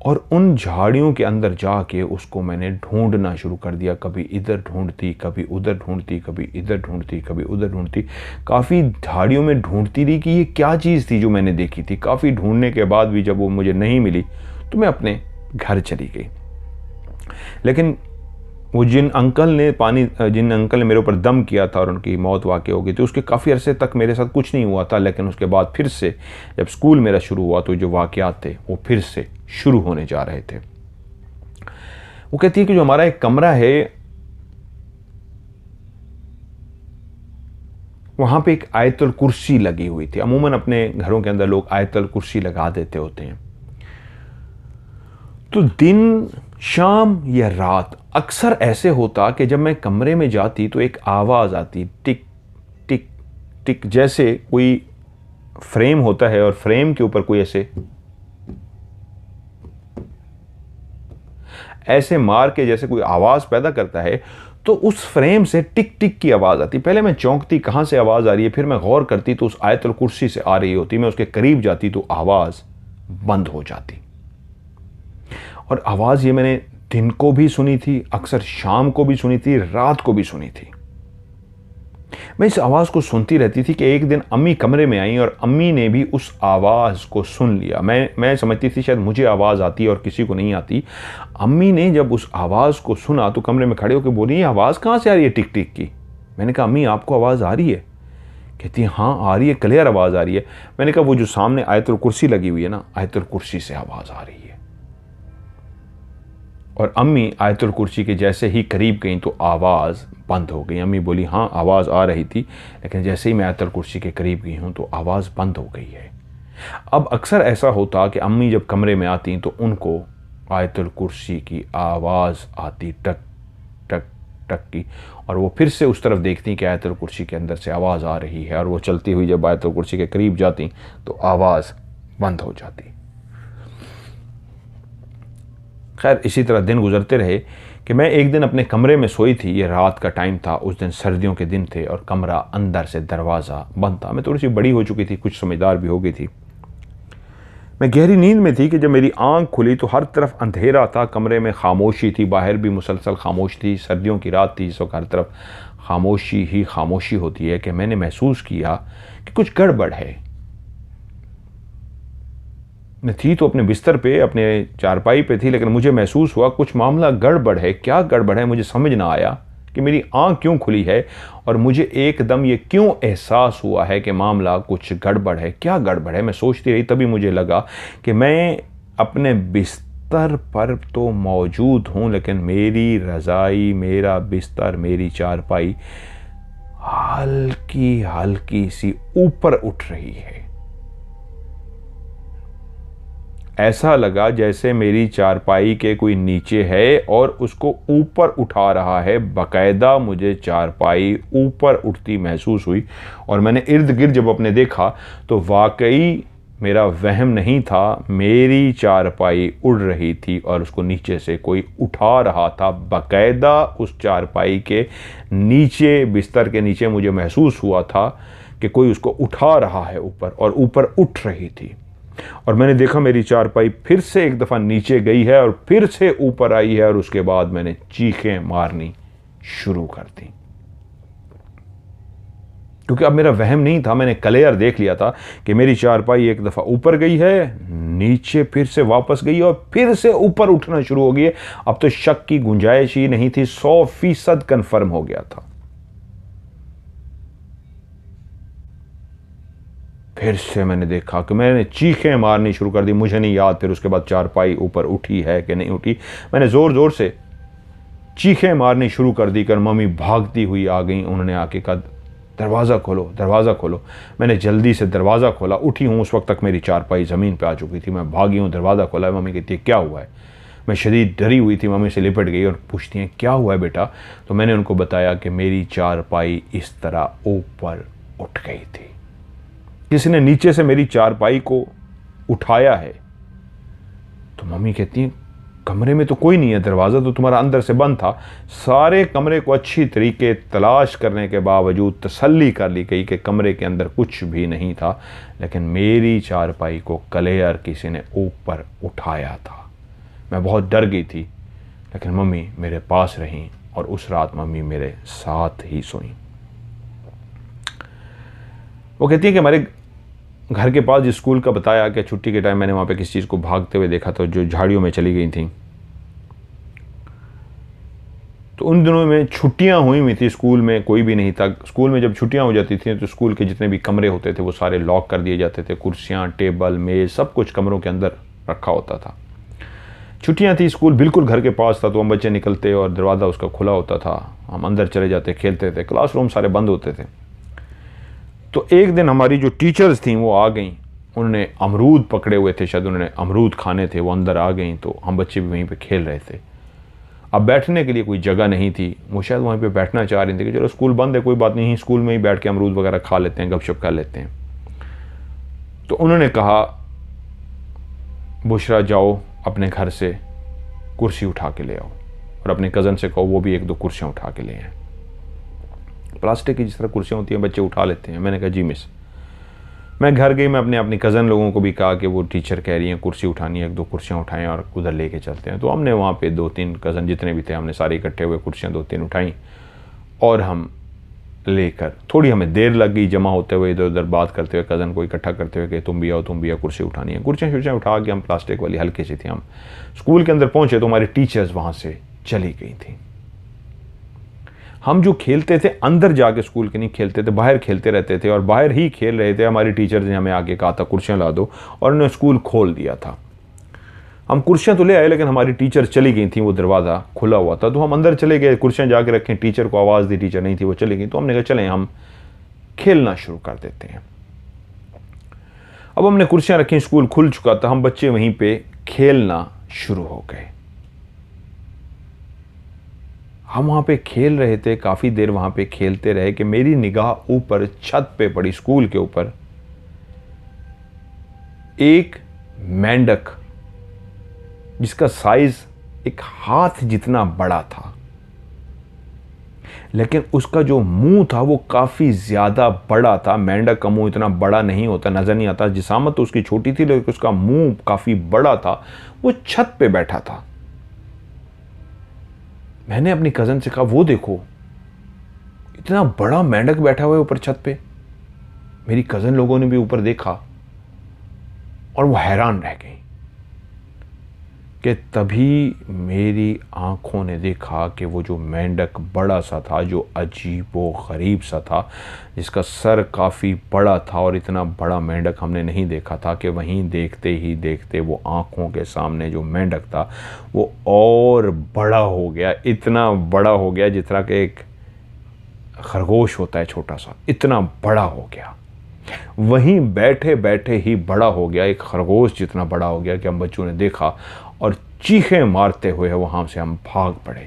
और उन झाड़ियों के अंदर जाके उसको मैंने ढूंढना शुरू कर दिया। कभी इधर ढूंढती, कभी उधर ढूंढती, कभी इधर ढूंढती, कभी उधर ढूंढती। काफ़ी झाड़ियों में ढूंढती रही कि ये क्या चीज़ थी जो मैंने देखी थी। काफ़ी ढूंढने के बाद भी जब वो मुझे नहीं मिली तो मैं अपने घर चली गई। लेकिन वो जिन अंकल ने मेरे ऊपर दम किया था और उनकी मौत वाक़ई हो गई थी, उसके काफ़ी अरसे तक मेरे साथ कुछ नहीं हुआ था। लेकिन उसके बाद फिर से जब स्कूल मेरा शुरू हुआ तो जो वाक़यात थे वो फिर से शुरू होने जा रहे थे। वो कहती है कि जो हमारा एक कमरा है वहाँ पे एक आयतुल कुर्सी लगी हुई थी। अमूमन अपने घरों के अंदर लोग आयतुल कुर्सी लगा देते होते हैं। तो दिन, शाम या रात अक्सर ऐसे होता कि जब मैं कमरे में जाती तो एक आवाज़ आती, टिक टिक टिक, जैसे कोई फ्रेम होता है और फ्रेम के ऊपर कोई ऐसे मार के जैसे कोई आवाज़ पैदा करता है, तो उस फ्रेम से टिक टिक की आवाज़ आती। पहले मैं चौंकती कहाँ से आवाज़ आ रही है, फिर मैं गौर करती तो उस आयतुल कुर्सी से आ रही होती। मैं उसके करीब जाती तो आवाज़ बंद हो जाती। और आवाज़ ये मैंने दिन को भी सुनी थी, अक्सर शाम को भी सुनी थी, रात को भी सुनी थी। मैं इस आवाज़ को सुनती रहती थी कि एक दिन अम्मी कमरे में आई और अम्मी ने भी उस आवाज़ को सुन लिया। मैं समझती थी शायद मुझे आवाज़ आती है और किसी को नहीं आती। अम्मी ने जब उस आवाज़ को सुना तो कमरे में खड़े होकर बोली, ये आवाज़ कहाँ से आ रही है टिक टिक की? मैंने कहा, अम्मी आपको आवाज़ आ रही है? कहती है, हाँ आ रही है, क्लियर आवाज़ आ रही है। मैंने कहा, वो जो सामने आयतुल कुर्सी लगी हुई है ना, आयतुल कुर्सी से आवाज़ आ रही है। और अम्मी आयतुल कुर्सी के जैसे ही करीब गई तो आवाज़ बंद हो गई। अम्मी बोली, हाँ आवाज़ आ रही थी, लेकिन जैसे ही मैं आयतुल कुर्सी के करीब गई हूँ तो आवाज़ बंद हो गई है। अब अक्सर ऐसा होता कि अम्मी जब कमरे में आती तो उनको आयतुल कुर्सी की आवाज़ आती, टक टक टक की, और वो फिर से उस तरफ देखती कि आयतुल कुर्सी के अंदर से आवाज़ आ रही है, और वो चलती हुई जब आयतुल कुर्सी के करीब जाती तो आवाज़ बंद हो जाती। खैर इसी तरह दिन गुजरते रहे कि मैं एक दिन अपने कमरे में सोई थी। ये रात का टाइम था, उस दिन सर्दियों के दिन थे और कमरा अंदर से दरवाज़ा बंद था। मैं थोड़ी सी बड़ी हो चुकी थी, कुछ समझदार भी हो गई थी। मैं गहरी नींद में थी कि जब मेरी आंख खुली तो हर तरफ अंधेरा था, कमरे में खामोशी थी, बाहर भी मुसलसल खामोश थी। सर्दियों की रात थी, इस वक्त हर तरफ खामोशी ही खामोशी होती है कि मैंने महसूस किया कि कुछ गड़बड़ है। मैं थी तो अपने बिस्तर पे, अपने चारपाई पे थी, लेकिन मुझे महसूस हुआ कुछ मामला गड़बड़ है। क्या गड़बड़ है मुझे समझ ना आया कि मेरी आंख क्यों खुली है और मुझे एकदम ये क्यों एहसास हुआ है कि मामला कुछ गड़बड़ है। क्या गड़बड़ है मैं सोचती रही, तभी मुझे लगा कि मैं अपने बिस्तर पर तो मौजूद हूँ, लेकिन मेरी रज़ाई, मेरा बिस्तर, मेरी चारपाई हल्की हल्की सी ऊपर उठ रही है। ऐसा लगा जैसे मेरी चारपाई के कोई नीचे है और उसको ऊपर उठा रहा है। बाकायदा मुझे चारपाई ऊपर उठती महसूस हुई और मैंने इर्द गिर्द जब अपने देखा तो वाकई मेरा वहम नहीं था, मेरी चारपाई उड़ रही थी और उसको नीचे से कोई उठा रहा था। बाकायदा उस चारपाई के नीचे, बिस्तर के नीचे मुझे महसूस हुआ था कि कोई उसको उठा रहा है ऊपर, और ऊपर उठ रही थी। और मैंने देखा मेरी चारपाई फिर से एक दफ़ा नीचे गई है और फिर से ऊपर आई है, और उसके बाद मैंने चीखें मारनी शुरू कर दी, क्योंकि अब मेरा वहम नहीं था। मैंने क्लियर देख लिया था कि मेरी चारपाई एक दफ़ा ऊपर गई है, नीचे फिर से वापस गई और फिर से ऊपर उठना शुरू हो गई है। अब तो शक की गुंजाइश ही नहीं थी, 100% कन्फर्म हो गया था। फिर से मैंने देखा कि मैंने चीखें मारनी शुरू कर दी। मुझे नहीं याद फिर उसके बाद चारपाई ऊपर उठी है कि नहीं उठी। मैंने ज़ोर ज़ोर से चीखें मारनी शुरू कर दी कर मम्मी भागती हुई आ गई। उन्होंने आके कहा, दरवाज़ा खोलो, दरवाज़ा खोलो। मैंने जल्दी से दरवाज़ा खोला। उठी हूँ उस वक्त तक मेरी चारपाई ज़मीन पे आ चुकी थी। मैं भागी हूँ, दरवाज़ा खोला। मम्मी कहती है क्या हुआ है? मैं शदीद डरी हुई थी, मम्मी से लिपट गई और पूछती हैं क्या हुआ है बेटा? तो मैंने उनको बताया कि मेरी चारपाई इस तरह ऊपर उठ गई थी, किसी ने नीचे से मेरी चारपाई को उठाया है। तो मम्मी कहती हैं कमरे में तो कोई नहीं है, दरवाज़ा तो तुम्हारा अंदर से बंद था। सारे कमरे को अच्छी तरीके तलाश करने के बावजूद तसल्ली कर ली गई कि कमरे के अंदर कुछ भी नहीं था, लेकिन मेरी चारपाई को क्लियर किसी ने ऊपर उठाया था। मैं बहुत डर गई थी, लेकिन मम्मी मेरे पास रहीं और उस रात मम्मी मेरे साथ ही सोई। वो कहती है कि हमारे घर के पास जिस स्कूल का बताया कि छुट्टी के टाइम मैंने वहाँ पे किसी चीज़ को भागते हुए देखा था जो झाड़ियों में चली गई थी। तो उन दिनों में छुट्टियाँ हुई थी, स्कूल में कोई भी नहीं था। स्कूल में जब छुट्टियाँ हो जाती थी तो स्कूल के जितने भी कमरे होते थे वो सारे लॉक कर दिए जाते थे। कुर्सियाँ, टेबल, मेज़ सब कुछ कमरों के अंदर रखा होता था। छुट्टियाँ थी, स्कूल बिल्कुल घर के पास था, तो हम बच्चे निकलते और दरवाज़ा उसका खुला होता था। हम अंदर चले जाते, खेलते थे। क्लासरूम सारे बंद होते थे। तो एक दिन हमारी जो टीचर्स थी वो आ गईं, उन्होंने अमरूद पकड़े हुए थे, शायद उन्होंने अमरूद खाने थे, वो अंदर आ गईं। तो हम बच्चे भी वहीं पे खेल रहे थे। अब बैठने के लिए कोई जगह नहीं थी, वो शायद वहीं पे बैठना चाह रही थी कि चलो स्कूल बंद है, कोई बात नहीं, स्कूल में ही बैठ के अमरूद वगैरह खा लेते हैं, गपशप कर लेते हैं। तो उन्होंने कहा, बुशरा जाओ अपने घर से कुर्सी उठा के ले आओ और अपने कज़न से कहो वो भी 1-2 कुर्सियाँ उठा के ले आए। प्लास्टिक की जिस तरह कुर्सियाँ होती हैं बच्चे उठा लेते हैं। मैंने कहा जी मिस। मैं घर गई, मैं अपने कज़न लोगों को भी कहा कि वो टीचर कह रही हैं कुर्सी उठानी है, 1-2 कुर्सियाँ उठाएं और उधर लेके चलते हैं। तो हमने वहाँ पे 2-3 कज़न जितने भी थे, हमने सारे इकट्ठे हुए, कुर्सियाँ 2-3 उठाई और हम लेकर, थोड़ी हमें देर लग गई जमा होते हुए, इधर उधर बात करते हुए, कज़न को इकट्ठा करते हुए कि तुम भी आओ कुर्सी उठानी है। कुर्सियाँ उठा के हम, प्लास्टिक वाली हल्की सी थी, हम स्कूल के अंदर पहुँचे तो हमारी टीचर्स वहाँ से चली गई थी। हम जो खेलते थे अंदर जाके स्कूल के नहीं खेलते थे, बाहर खेलते रहते थे और बाहर ही खेल रहे थे। हमारी टीचर्स ने हमें आके कहा था कुर्सियाँ ला दो और उन्होंने स्कूल खोल दिया था। हम कुर्सियाँ तो ले आए लेकिन हमारी टीचर चली गई थी, वो दरवाज़ा खुला हुआ था। तो हम अंदर चले गए, कुर्सियाँ जाके रखें, टीचर को आवाज़ दी, टीचर नहीं थी, वो चली गई। तो हमने कहा चलें हम खेलना शुरू कर देते हैं। अब हमने कुर्सियाँ रखी, स्कूल खुल चुका था, हम बच्चे वहीं पर खेलना शुरू हो गए। हम वहाँ पे खेल रहे थे, काफ़ी देर वहाँ पे खेलते रहे कि मेरी निगाह ऊपर छत पे पड़ी, स्कूल के ऊपर एक मेंढक जिसका साइज एक हाथ जितना बड़ा था, लेकिन उसका जो मुंह था वो काफ़ी ज़्यादा बड़ा था। मेंढक का मुंह इतना बड़ा नहीं होता, नज़र नहीं आता। जिसामत तो उसकी छोटी थी लेकिन उसका मुंह काफ़ी बड़ा था। वो छत पे बैठा था। मैंने अपनी कज़न से कहा वो देखो इतना बड़ा मेंढक बैठा हुआ है ऊपर छत पे। मेरी कज़न लोगों ने भी ऊपर देखा और वो हैरान रह गई कि तभी मेरी आंखों ने देखा कि वो जो मेंढक बड़ा सा था, जो अजीबो गरीब सा था, जिसका सर काफ़ी बड़ा था और इतना बड़ा मेंढक हमने नहीं देखा था, कि वहीं देखते ही देखते वो आंखों के सामने जो मेंढक था वो और बड़ा हो गया। इतना बड़ा हो गया जितना कि एक खरगोश होता है छोटा सा, इतना बड़ा हो गया। वहीं बैठे बैठे ही बड़ा हो गया, एक खरगोश जितना बड़ा हो गया कि हम बच्चों ने देखा और चीखें मारते हुए वहाँ से हम भाग पड़े।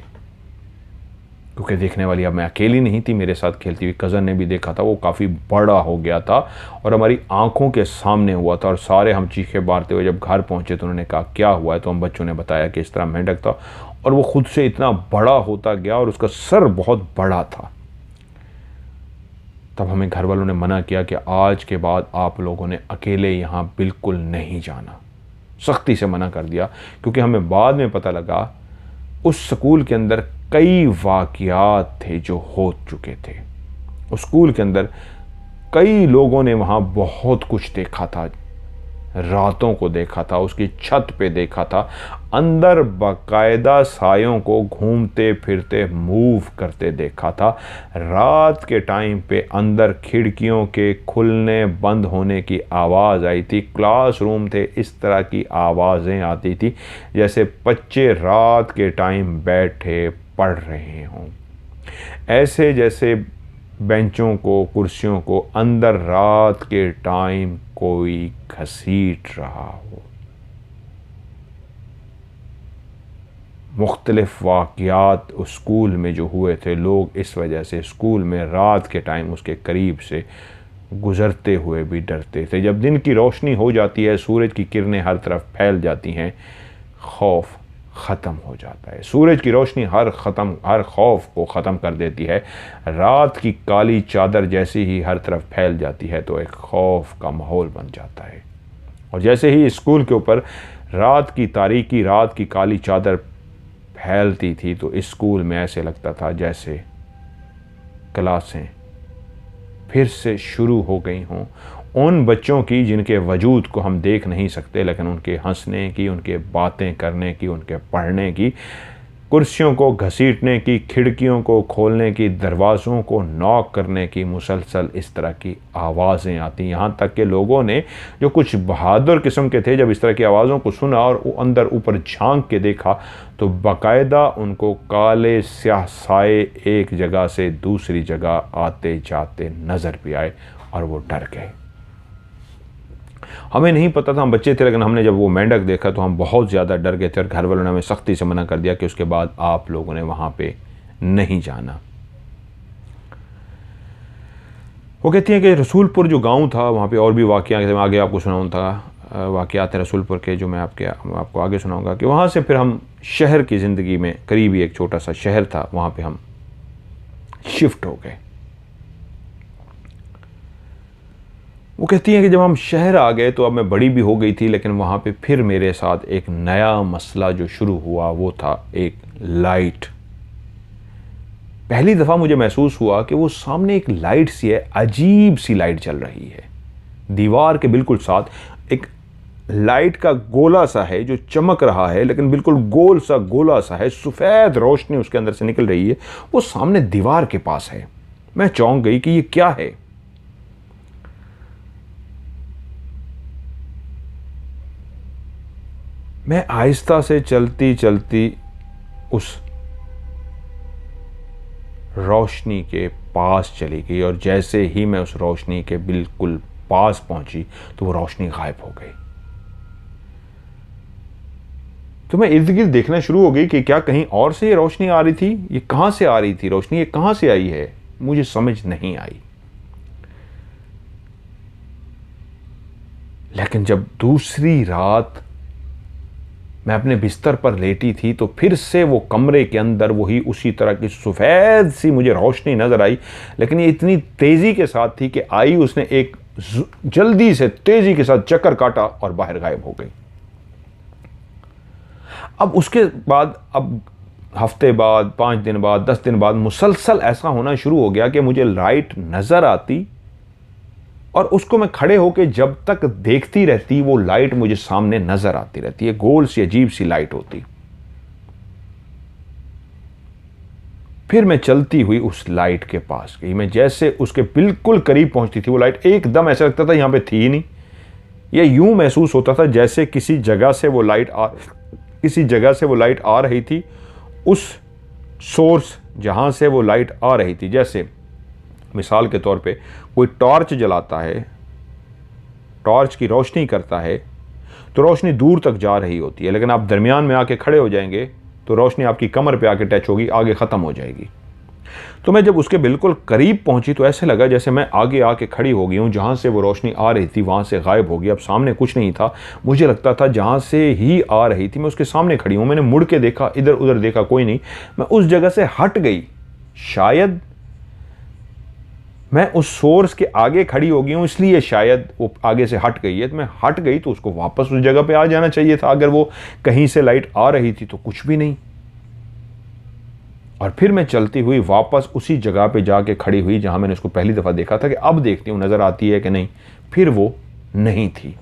क्योंकि देखने वाली अब मैं अकेली नहीं थी, मेरे साथ खेलती हुई कज़न ने भी देखा था। वो काफ़ी बड़ा हो गया था और हमारी आंखों के सामने हुआ था और सारे हम चीखें मारते हुए जब घर पहुँचे तो उन्होंने कहा क्या हुआ है। तो हम बच्चों ने बताया कि इस तरह मेंढक था और वो खुद से इतना बड़ा होता गया और उसका सर बहुत बड़ा था। तब हमें घर वालों ने मना किया कि आज के बाद आप लोगों ने अकेले यहाँ बिल्कुल नहीं जाना, सख्ती से मना कर दिया। क्योंकि हमें बाद में पता लगा उस स्कूल के अंदर कई वाक़यात थे जो हो चुके थे। उस स्कूल के अंदर कई लोगों ने वहाँ बहुत कुछ देखा था, रातों को देखा था, उसकी छत पे देखा था, अंदर बाकायदा सायों को घूमते फिरते मूव करते देखा था। रात के टाइम पे अंदर खिड़कियों के खुलने बंद होने की आवाज़ आई थी। क्लासरूम थे, इस तरह की आवाज़ें आती थी जैसे बच्चे रात के टाइम बैठे पढ़ रहे हों। ऐसे जैसे बेंचों को, कुर्सियों को अंदर रात के टाइम कोई घसीट रहा हो। मुख्तलिफ वाक़यात उस स्कूल में जो हुए थे, लोग इस वजह से स्कूल में रात के टाइम उसके करीब से गुज़रते हुए भी डरते थे। जब दिन की रोशनी हो जाती है, सूरज की किरणें हर तरफ फैल जाती हैं, खौफ ख़त्म हो जाता है। सूरज की रोशनी हर खौफ को ख़त्म कर देती है। रात की काली चादर जैसे ही हर तरफ फैल जाती है तो एक खौफ का माहौल बन जाता है। और जैसे ही स्कूल के ऊपर रात की तारीकी, रात की काली चादर फैलती थी तो इस स्कूल में ऐसे लगता था जैसे क्लासें फिर से शुरू हो गई हों। उन बच्चों की जिनके वजूद को हम देख नहीं सकते, लेकिन उनके हंसने की, उनके बातें करने की, उनके पढ़ने की, कुर्सियों को घसीटने की, खिड़कियों को खोलने की, दरवाज़ों को नॉक करने की मुसलसल इस तरह की आवाज़ें आती। यहाँ तक कि लोगों ने जो कुछ बहादुर किस्म के थे, जब इस तरह की आवाज़ों को सुना और अंदर ऊपर झांक के देखा तो बाकायदा उनको काले स्याह साए एक जगह से दूसरी जगह आते जाते नज़र भी आए और वो डर गए। हमें नहीं पता था, हम बच्चे थे, लेकिन हमने जब वो मेंढक देखा तो हम बहुत ज़्यादा डर गए थे और घर वालों ने हमें सख्ती से मना कर दिया कि उसके बाद आप लोगों ने वहाँ पे नहीं जाना। वो कहती हैं कि रसूलपुर जो गांव था वहाँ पे और भी वाक़यात, मैं आगे आपको सुनाऊँ था वाक़यात रसूलपुर के, जो मैं आपको आगे सुनाऊँगा। कि वहाँ से फिर हम शहर की ज़िंदगी में, करीबी एक छोटा सा शहर था, वहाँ पे हम शिफ्ट हो गए। वो कहती हैं कि जब हम शहर आ गए तो अब मैं बड़ी भी हो गई थी, लेकिन वहाँ पे फिर मेरे साथ एक नया मसला जो शुरू हुआ वो था एक लाइट। पहली दफ़ा मुझे महसूस हुआ कि वो सामने एक लाइट सी है, अजीब सी लाइट चल रही है दीवार के बिल्कुल साथ। एक लाइट का गोला सा है जो चमक रहा है, लेकिन बिल्कुल गोल सा गोला सा है, सफ़ेद रोशनी उसके अंदर से निकल रही है, वो सामने दीवार के पास है। मैं चौंक गई कि ये क्या है। मैं आहिस्ता से चलती चलती उस रोशनी के पास चली गई, और जैसे ही मैं उस रोशनी के बिल्कुल पास पहुंची तो वो रोशनी गायब हो गई। तो मैं इर्द गिर्द देखना शुरू हो गई कि क्या कहीं और से ये रोशनी आ रही थी, ये कहां से आ रही थी रोशनी, ये कहां से आई है, मुझे समझ नहीं आई। लेकिन जब दूसरी रात मैं अपने बिस्तर पर लेटी थी तो फिर से वो कमरे के अंदर वही उसी तरह की सफ़ेद सी मुझे रोशनी नज़र आई, लेकिन ये इतनी तेज़ी के साथ थी कि आई, उसने एक जल्दी से तेज़ी के साथ चक्कर काटा और बाहर गायब हो गई। अब उसके बाद, अब हफ्ते बाद, 5 दिन बाद, 10 दिन बाद मुसलसल ऐसा होना शुरू हो गया कि मुझे लाइट नज़र आती और उसको मैं खड़े होकर जब तक देखती रहती वो लाइट मुझे सामने नजर आती रहती है, गोल सी अजीब सी लाइट होती। फिर मैं चलती हुई उस लाइट के पास गई। मैं जैसे उसके बिल्कुल करीब पहुंचती थी वो लाइट एकदम ऐसा लगता था यहां पे थी ही नहीं। यह यूं महसूस होता था जैसे किसी जगह से वो लाइट आ रही थी, उस सोर्स जहां से वो लाइट आ रही थी। जैसे मिसाल के तौर पे कोई टॉर्च जलाता है, टॉर्च की रोशनी करता है तो रोशनी दूर तक जा रही होती है, लेकिन आप दरमियान में आके खड़े हो जाएंगे तो रोशनी आपकी कमर पे आके टच होगी, आगे ख़त्म हो जाएगी। तो मैं जब उसके बिल्कुल करीब पहुंची तो ऐसे लगा जैसे मैं आगे आके खड़ी हो गई हूँ, जहाँ से वो रोशनी आ रही थी वहाँ से गायब हो गई। अब सामने कुछ नहीं था, मुझे लगता था जहाँ से ही आ रही थी मैं उसके सामने खड़ी हूँ। मैंने मुड़ के देखा, इधर उधर देखा, कोई नहीं। मैं उस जगह से हट गई, शायद मैं उस सोर्स के आगे खड़ी हो गई हूँ इसलिए शायद वो आगे से हट गई है। तो मैं हट गई तो उसको वापस उस जगह पे आ जाना चाहिए था। अगर वो कहीं से लाइट आ रही थी तो कुछ भी नहीं। और फिर मैं चलती हुई वापस उसी जगह पे जाके खड़ी हुई जहां मैंने उसको पहली दफ़ा देखा था कि अब देखती हूँ नज़र आती है कि नहीं। फिर वो नहीं थी।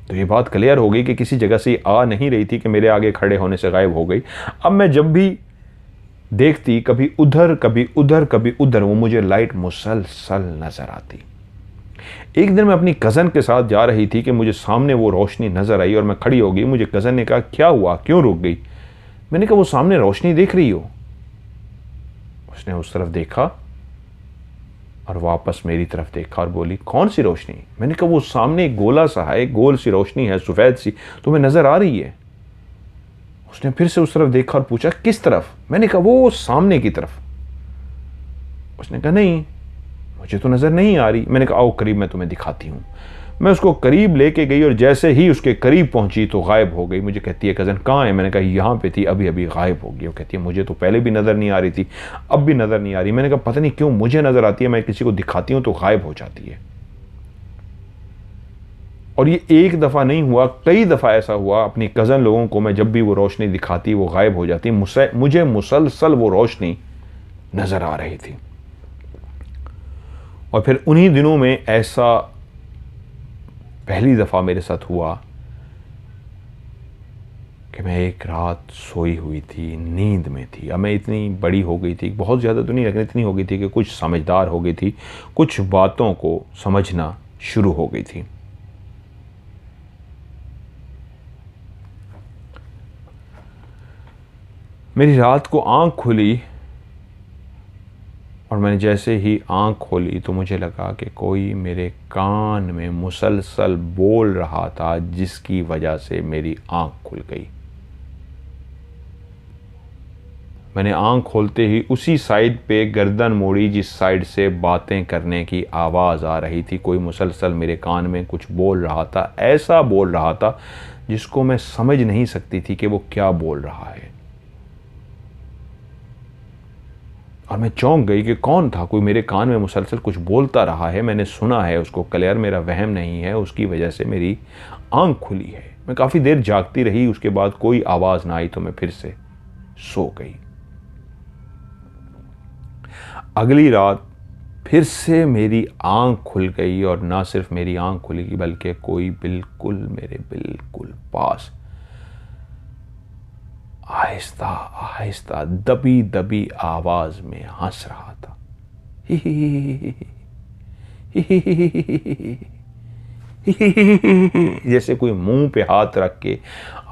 तो ये बात क्लियर हो गई कि किसी जगह से आ नहीं रही थी कि मेरे आगे खड़े होने से गायब हो गई। अब मैं जब भी देखती, कभी उधर कभी उधर कभी उधर, वो मुझे लाइट मुसलसल नजर आती। एक दिन मैं अपनी कज़न के साथ जा रही थी कि मुझे सामने वो रोशनी नजर आई और मैं खड़ी हो गई। मुझे कज़न ने कहा क्या हुआ, क्यों रुक गई? मैंने कहा वो सामने रोशनी देख रही हो? उसने उस तरफ देखा और वापस मेरी तरफ देखा और बोली कौन सी रोशनी? मैंने कहा वो सामने एक गोला सा है, एक गोल सी रोशनी है सफ़ेद सी, तुम्हें नजर आ रही है? उसने फिर से उस तरफ देखा और पूछा किस तरफ? मैंने कहा वो सामने की तरफ। उसने कहा नहीं, मुझे तो नजर नहीं आ रही। मैंने कहा आओ करीब, मैं तुम्हें दिखाती हूँ। मैं उसको करीब लेके गई और जैसे ही उसके करीब पहुंची तो गायब हो गई। मुझे कहती है कज़न कहाँ है? मैंने कहा यहाँ पे थी, अभी अभी गायब हो गई। वो कहती है मुझे तो पहले भी नज़र नहीं आ रही थी, अब भी नज़र नहीं आ रही। मैंने कहा पता नहीं क्यों मुझे नज़र आती है, मैं किसी को दिखाती हूँ तो गायब हो जाती है। और ये एक दफ़ा नहीं हुआ, कई दफ़ा ऐसा हुआ। अपनी कज़न लोगों को मैं जब भी वो रोशनी दिखाती वो गायब हो जाती। मुझे मुसलसल वो रोशनी नज़र आ रही थी। और फिर उन्हीं दिनों में ऐसा पहली दफ़ा मेरे साथ हुआ कि मैं एक रात सोई हुई थी, नींद में थी। अब मैं इतनी बड़ी हो गई थी, बहुत ज़्यादा तो नहीं लेकिन इतनी हो गई थी कि कुछ समझदार हो गई थी, कुछ बातों को समझना शुरू हो गई थी। मेरी रात को आंख खुली और मैंने जैसे ही आँख खोली तो मुझे लगा कि कोई मेरे कान में मुसलसल बोल रहा था, जिसकी वजह से मेरी आँख खुल गई। मैंने आँख खोलते ही उसी साइड पे गर्दन मोड़ी जिस साइड से बातें करने की आवाज़ आ रही थी। कोई मुसलसल मेरे कान में कुछ बोल रहा था, ऐसा बोल रहा था जिसको मैं समझ नहीं सकती थी कि वो क्या बोल रहा है। और मैं चौंक गई कि कौन था, कोई मेरे कान में मुसलसल कुछ बोलता रहा है, मैंने सुना है उसको क्लियर, मेरा वहम नहीं है, उसकी वजह से मेरी आँख खुली है। मैं काफ़ी देर जागती रही, उसके बाद कोई आवाज़ ना आई तो मैं फिर से सो गई। अगली रात फिर से मेरी आँख खुल गई, और ना सिर्फ मेरी आँख खुली बल्कि कोई बिल्कुल मेरे बिल्कुल पास आहिस्ता आहिस्ता दबी दबी आवाज में हंस रहा था। जैसे कोई मुंह पे हाथ रख के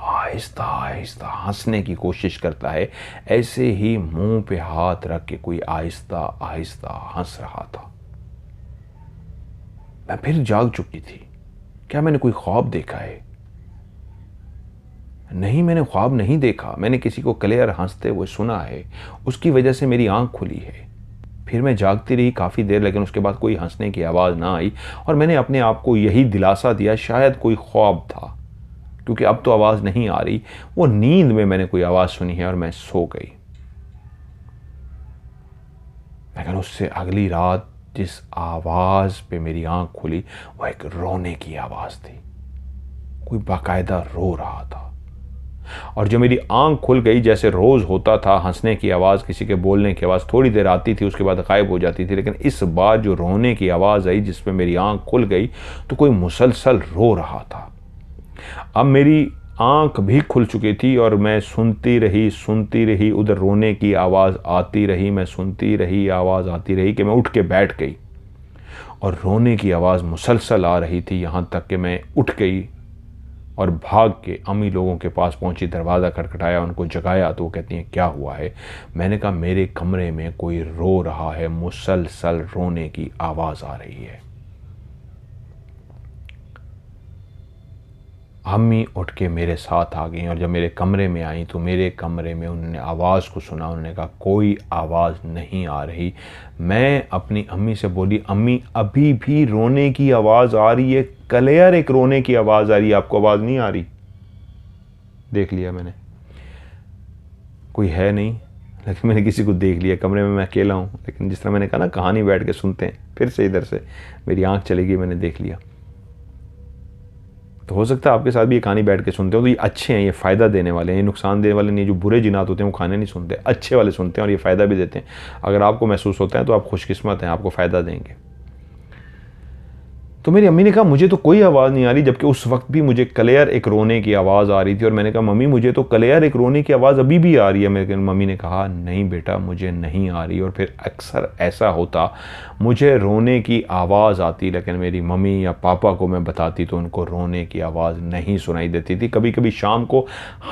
आहिस्ता आहिस्ता हंसने की कोशिश करता है, ऐसे ही मुंह पे हाथ रख के कोई आहिस्ता आहिस्ता हंस रहा था। मैं फिर जाग चुकी थी। क्या मैंने कोई ख्वाब देखा है? नहीं, मैंने ख्वाब नहीं देखा। मैंने किसी को क्लियर हंसते हुए सुना है, उसकी वजह से मेरी आंख खुली है। फिर मैं जागती रही काफ़ी देर, लेकिन उसके बाद कोई हंसने की आवाज़ ना आई, और मैंने अपने आप को यही दिलासा दिया शायद कोई ख्वाब था, क्योंकि अब तो आवाज़ नहीं आ रही। वो नींद में मैंने कोई आवाज़ सुनी है और मैं सो गई। लेकिन उससे अगली रात जिस आवाज़ पे मेरी आंख खुली वो एक रोने की आवाज़ थी। कोई बाकायदा रो रहा था। और जो मेरी आंख खुल गई, जैसे रोज़ होता था, हंसने की आवाज़, किसी के बोलने की आवाज़ थोड़ी देर आती थी, उसके बाद गायब हो जाती थी, लेकिन इस बार जो रोने की आवाज़ आई जिसमें मेरी आंख खुल गई, तो कोई मुसलसल रो रहा था। अब मेरी आंख भी खुल चुकी थी और मैं सुनती रही, उधर रोने की आवाज़ आती रही, मैं सुनती रही, आवाज़ आती रही कि मैं उठ के बैठ गई, और रोने की आवाज़ मुसलसल आ रही थी, यहाँ तक कि मैं उठ गई और भाग के अम्मी लोगों के पास पहुंची, दरवाज़ा खटखटाया, उनको जगाया, तो वो कहती हैं क्या हुआ है? मैंने कहा मेरे कमरे में कोई रो रहा है, मुसलसल रोने की आवाज़ आ रही है। अम्मी उठ के मेरे साथ आ गई, और जब मेरे कमरे में आई तो मेरे कमरे में उन्होंने आवाज़ को सुना। उन्होंने कहा कोई आवाज़ नहीं आ रही। मैं अपनी अम्मी से बोली, अम्मी अभी भी रोने की आवाज़ आ रही है, क्लियर एक रोने की आवाज़ आ रही है, आपको आवाज़ नहीं आ रही? देख लिया मैंने, कोई है नहीं, लेकिन मैंने किसी को देख लिया। कमरे में मैं अकेला हूँ, लेकिन जिस तरह मैंने कहा ना कहानी बैठ के सुनते हैं, फिर से इधर से मेरी आँख चली गई, मैंने देख लिया। तो हो सकता है आपके साथ भी ये कहानी बैठ के सुनते हो, तो ये अच्छे हैं, ये फ़ायदा देने वाले हैं, ये नुकसान देने वाले नहीं। जो बुरे जिनात होते हैं वो खाने नहीं सुनते, अच्छे वाले सुनते हैं और ये फ़ायदा भी देते हैं। अगर आपको महसूस होता है तो आप खुशकिस्मत हैं, आपको फ़ायदा देंगे। तो मेरी अम्मी ने कहा मुझे तो कोई आवाज़ नहीं आ रही, जबकि उस वक्त भी मुझे क्लियर एक रोने की आवाज़ आ रही थी। और मैंने कहा मम्मी मुझे तो क्लियर एक रोने की आवाज़ अभी भी आ रही है। मेरे मम्मी ने कहा नहीं बेटा मुझे नहीं आ रही। और फिर अक्सर ऐसा होता, मुझे रोने की आवाज़ आती, लेकिन मेरी मम्मी या पापा को मैं बताती तो उनको रोने की आवाज़ नहीं सुनाई देती थी। कभी कभी शाम को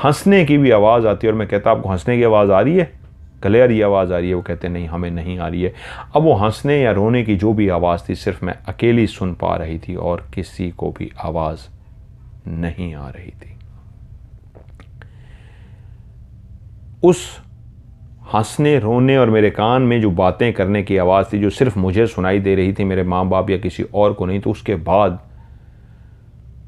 हंसने की भी आवाज़ आती, और मैं कहता आपको हंसने की आवाज़ आ रही है, क्लियर ये आवाज़ आ रही है? वो कहते नहीं हमें नहीं आ रही है। अब वो हंसने या रोने की जो भी आवाज़ थी सिर्फ मैं अकेली सुन पा रही थी, और किसी को भी आवाज़ नहीं आ रही थी। उस हंसने रोने और मेरे कान में जो बातें करने की आवाज़ थी, जो सिर्फ मुझे सुनाई दे रही थी, मेरे माँ बाप या किसी और को नहीं, तो उसके बाद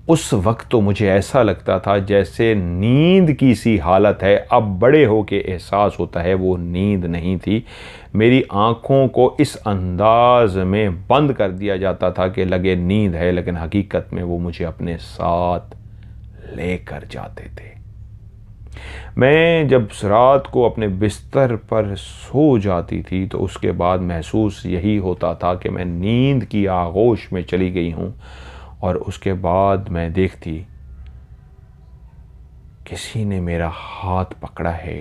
उस वक्त तो मुझे ऐसा लगता था जैसे नींद की सी हालत है। अब बड़े होके एहसास होता है वो नींद नहीं थी। मेरी आँखों को इस अंदाज में बंद कर दिया जाता था कि लगे नींद है, लेकिन हकीकत में वो मुझे अपने साथ लेकर जाते थे। मैं जब रात को अपने बिस्तर पर सो जाती थी तो उसके बाद महसूस यही होता था कि मैं नींद की आगोश में चली गई हूँ, और उसके बाद मैं देखती किसी ने मेरा हाथ पकड़ा है,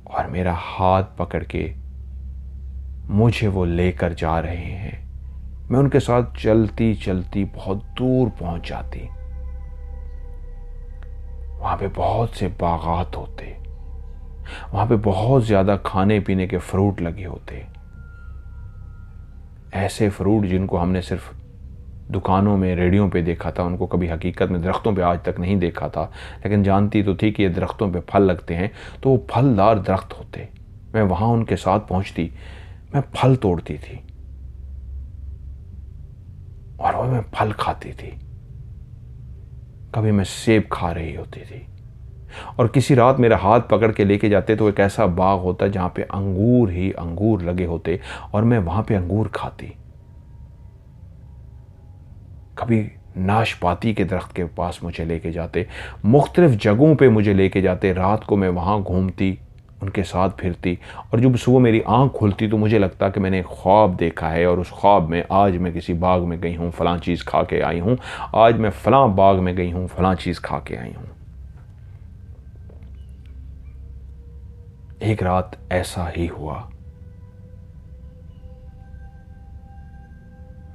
और मेरा हाथ पकड़ के मुझे वो लेकर जा रहे हैं। मैं उनके साथ चलती चलती बहुत दूर पहुंच जाती। वहाँ पे बहुत से बागात होते, वहाँ पे बहुत ज़्यादा खाने पीने के फ्रूट लगे होते, ऐसे फ्रूट जिनको हमने सिर्फ दुकानों में, रेडियो पे देखा था, उनको कभी हकीकत में दरख्तों पे आज तक नहीं देखा था। लेकिन जानती तो थी कि ये दरख्तों पे फल लगते हैं, तो वो फलदार दरख्त होते। मैं वहाँ उनके साथ पहुँचती, मैं फल तोड़ती थी और वो मैं फल खाती थी। कभी मैं सेब खा रही होती थी, और किसी रात मेरा हाथ पकड़ के लेके जाते तो एक ऐसा बाग होता जहाँ पे अंगूर ही अंगूर लगे होते, और मैं वहाँ पे अंगूर खाती। कभी नाशपाती के दरख्त के पास मुझे लेके जाते, मुख्तलिफ जगहों पे मुझे लेके जाते। रात को मैं वहाँ घूमती, उनके साथ फिरती, और जब सुबह मेरी आंख खुलती तो मुझे लगता कि मैंने एक ख्वाब देखा है, और उस ख्वाब में आज मैं किसी बाग में गई हूँ, फ़लाँ चीज़ खा के आई हूँ, आज मैं फ़लाँ बाग में गई हूँ, फ़लाँ चीज़ खा के आई हूँ। एक रात ऐसा ही हुआ।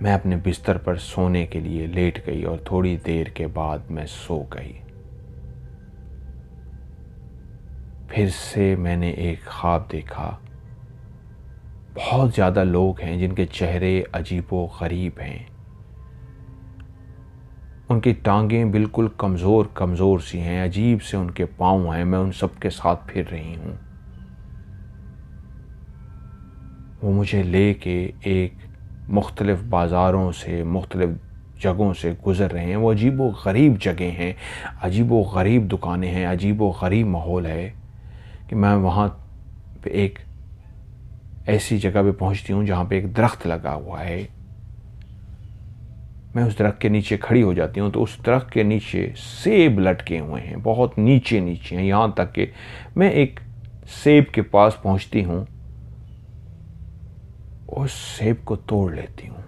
मैं अपने बिस्तर पर सोने के लिए लेट गई और थोड़ी देर के बाद मैं सो गई। फिर से मैंने एक ख्वाब देखा। बहुत ज़्यादा लोग हैं जिनके चेहरे अजीबो गरीब हैं। उनकी टांगें बिल्कुल कमज़ोर कमज़ोर सी हैं, अजीब से उनके पाँव हैं। मैं उन सब के साथ फिर रही हूँ। वो मुझे लेके एक मुख्तलिफ़ बाज़ारों से, मुख्तलिफ़ जगहों से गुज़र रहे हैं। वो अजीबो गरीब जगह हैं, अजीबो गरीब दुकानें हैं, अजीबो गरीब माहौल है कि मैं वहाँ पे एक ऐसी जगह पे पहुँचती हूँ जहाँ पे एक दरख्त लगा हुआ है। मैं उस दरख्त के नीचे खड़ी हो जाती हूँ तो उस दरख्त के नीचे सेब लटके हुए हैं, बहुत नीचे नीचे हैं, यहाँ तक कि मैं एक सेब के पास पहुँचती हूँ, उस सेब को तोड़ लेती हूँ।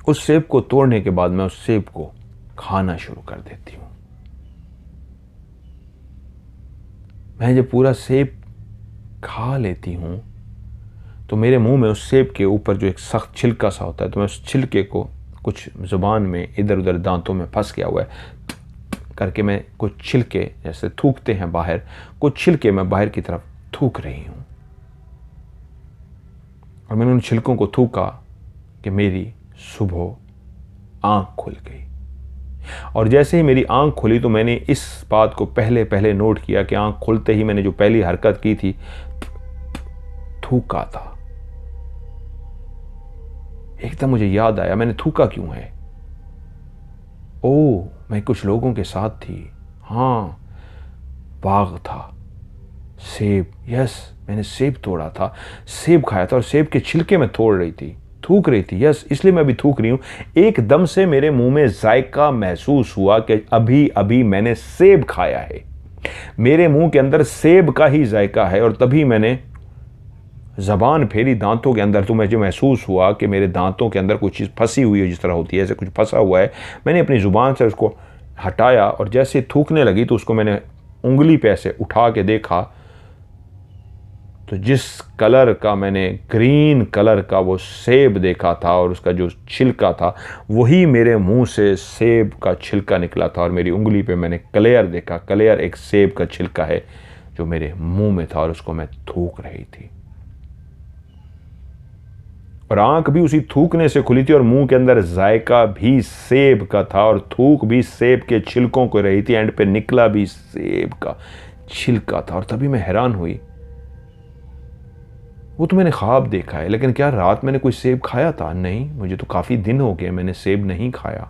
उस सेब को तोड़ने के बाद मैं उस सेब को खाना शुरू कर देती हूँ। मैं जब पूरा सेब खा लेती हूँ तो मेरे मुंह में उस सेब के ऊपर जो एक सख्त छिलका सा होता है, तो मैं उस छिलके को कुछ ज़ुबान में इधर उधर दांतों में फंस गया हुआ है करके मैं कुछ छिलके जैसे थूकते हैं बाहर, कुछ छिलके मैं बाहर की तरफ थूक रही हूँ। और मैंने उन छिलकों को थूका कि मेरी सुबह आँख खुल गई। और जैसे ही मेरी आंख खुली तो मैंने इस बात को पहले पहले नोट किया कि आंख खुलते ही मैंने जो पहली हरकत की थी, थूका था। एकदम मुझे याद आया मैंने थूका क्यों है। ओह, मैं कुछ लोगों के साथ थी। हाँ, बाग था, सेब, यस, मैंने सेब तोड़ा था, सेब खाया था और सेब के छिलके में तोड़ रही थी, थूक रही थी। यस, इसलिए मैं अभी थूक रही हूँ। एकदम से मेरे मुंह में जायका महसूस हुआ कि अभी अभी मैंने सेब खाया है। मेरे मुंह के अंदर सेब का ही जायका है। और तभी मैंने ज़बान फेरी दांतों के अंदर, तो मुझे महसूस हुआ कि मेरे दांतों के अंदर कुछ चीज़ फंसी हुई है, जिस तरह होती है ऐसे कुछ फंसा हुआ है। मैंने अपनी ज़ुबान से उसको हटाया और जैसे थूकने लगी तो उसको मैंने उंगली पे ऐसे उठा के देखा तो जिस कलर का मैंने ग्रीन कलर का वो सेब देखा था और उसका जो छिलका था, वही मेरे मुंह से सेब का छिलका निकला था। और मेरी उंगली पे मैंने क्लेयर देखा। क्लेयर एक सेब का छिलका है जो मेरे मुंह में था और उसको मैं थूक रही थी। और आंख भी उसी थूकने से खुली थी और मुंह के अंदर जायका भी सेब का था और थूक भी सेब के छिलकों को रही थी। एंड पे निकला भी सेब का छिलका था। और तभी मैं हैरान हुई, वो तो मैंने ख्वाब देखा है, लेकिन क्या रात मैंने कोई सेब खाया था? नहीं, मुझे तो काफ़ी दिन हो गए मैंने सेब नहीं खाया।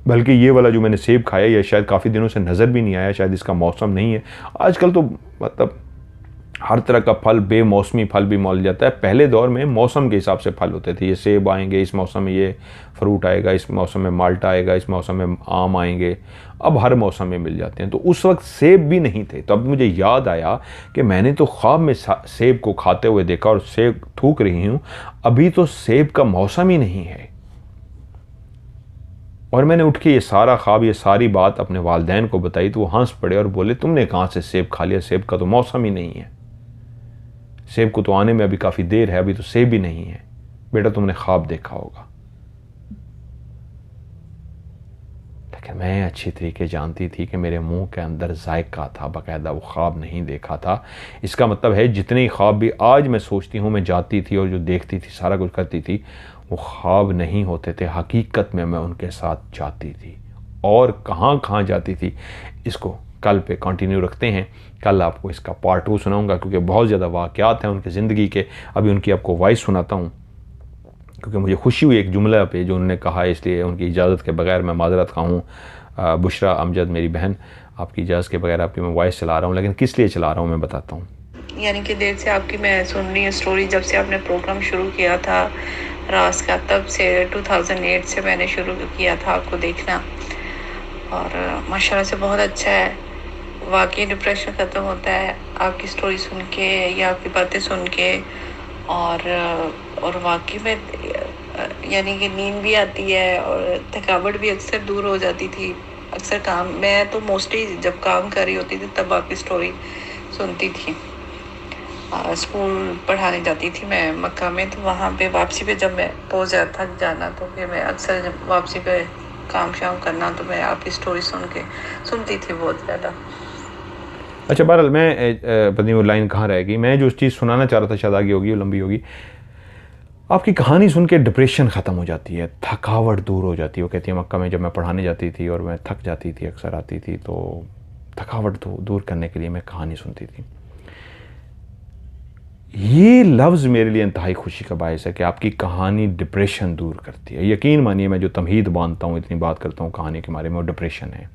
बल्कि ये वाला जो मैंने सेब खाया ये शायद काफ़ी दिनों से नज़र भी नहीं आया, शायद इसका मौसम नहीं है। आजकल तो मतलब हर तरह का फल, बेमौसमी फल भी मिल जाता है। पहले दौर में मौसम के हिसाब से फल होते थे। ये सेब आएंगे इस मौसम में, ये फ्रूट आएगा इस मौसम में, माल्टा आएगा इस मौसम में, आम आएंगे। अब हर मौसम में मिल जाते हैं। तो उस वक्त सेब भी नहीं थे। तो अब मुझे याद आया कि मैंने तो ख्वाब में सेब को खाते हुए देखा और सेब थूक रही हूँ। अभी तो सेब का मौसम ही नहीं है। और मैंने उठ के ये सारा ख्वाब, ये सारी बात अपने वालिदैन को बताई तो वो हंस पड़े और बोले, तुमने कहाँ से सेब खा लिया? सेब का तो मौसम ही नहीं है, सेब को तो आने में अभी काफ़ी देर है, अभी तो सेब भी नहीं है। बेटा तुमने ख्वाब देखा होगा। लेकिन मैं अच्छी तरीके जानती थी कि मेरे मुंह के अंदर जायका था, बाकायदा वो ख्वाब नहीं देखा था। इसका मतलब है जितने ख्वाब भी आज मैं सोचती हूँ, मैं जाती थी और जो देखती थी, सारा कुछ करती थी, वो ख्वाब नहीं होते थे, हकीकत में मैं उनके साथ जाती थी। और कहाँ कहाँ जाती थी, इसको कल पे कंटिन्यू रखते हैं। कल आपको इसका पार्ट 2 सुनाऊंगा, क्योंकि बहुत ज़्यादा वाक़यात हैं उनकी ज़िंदगी के। अभी उनकी आपको वॉइस सुनाता हूँ, क्योंकि मुझे खुशी हुई एक जुमला पे जो उन्होंने कहा, इसलिए उनकी इजाज़त के बगैर मैं माजरत खा हूँ। बुशरा अमजद मेरी बहन, आपकी इजाज़त के बगैर आपकी मैं वॉइस चला रहा हूँ, लेकिन किस लिए चला रहा हूँ मैं बताता हूँ। यानी कि देर से आपकी मैं सुन रही हूँ स्टोरी, जब से आपने प्रोग्राम शुरू किया था रास का, तब से 2008 से मैंने शुरू किया था आपको देखना, और माशाल्लाह से बहुत अच्छा है। वाकई डिप्रेशन ख़त्म होता है आपकी स्टोरी सुन के या आपकी बातें सुन के, और वाकई में यानी कि नींद भी आती है और थकावट भी अक्सर दूर हो जाती थी। अक्सर काम, मैं तो मोस्टली जब काम कर रही होती थी तब आपकी स्टोरी सुनती थी। स्कूल पढ़ाने जाती थी मैं मक्का में, तो वहाँ पे वापसी पे जब मैं पहुँच जाता थक जाना, तो फिर मैं अक्सर जब वापसी पे काम शाम करना, तो मैं आपकी स्टोरी सुनती थी बहुत ज़्यादा। अच्छा, बहरहाल मैं पता नहीं वो लाइन कहाँ रह गई। मैं जो चीज़ सुनाना चाह रहा था, शायद आगे होगी, वो लंबी होगी। आपकी कहानी सुन के डिप्रेशन ख़त्म हो जाती है, थकावट दूर हो जाती है। वो कहती है मक्का में जब मैं पढ़ाने जाती थी और मैं थक जाती थी, अक्सर आती थी, तो थकावट दूर करने के लिए मैं कहानी सुनती थी। ये लफ्ज़ मेरे लिए इंतहाई खुशी का बायस है कि आपकी कहानी डिप्रेशन दूर करती है। यकीन मानिए, मैं जो तमहीद बांधता हूँ, इतनी बात करता हूँ कहानी के बारे में, वो डिप्रेशन है।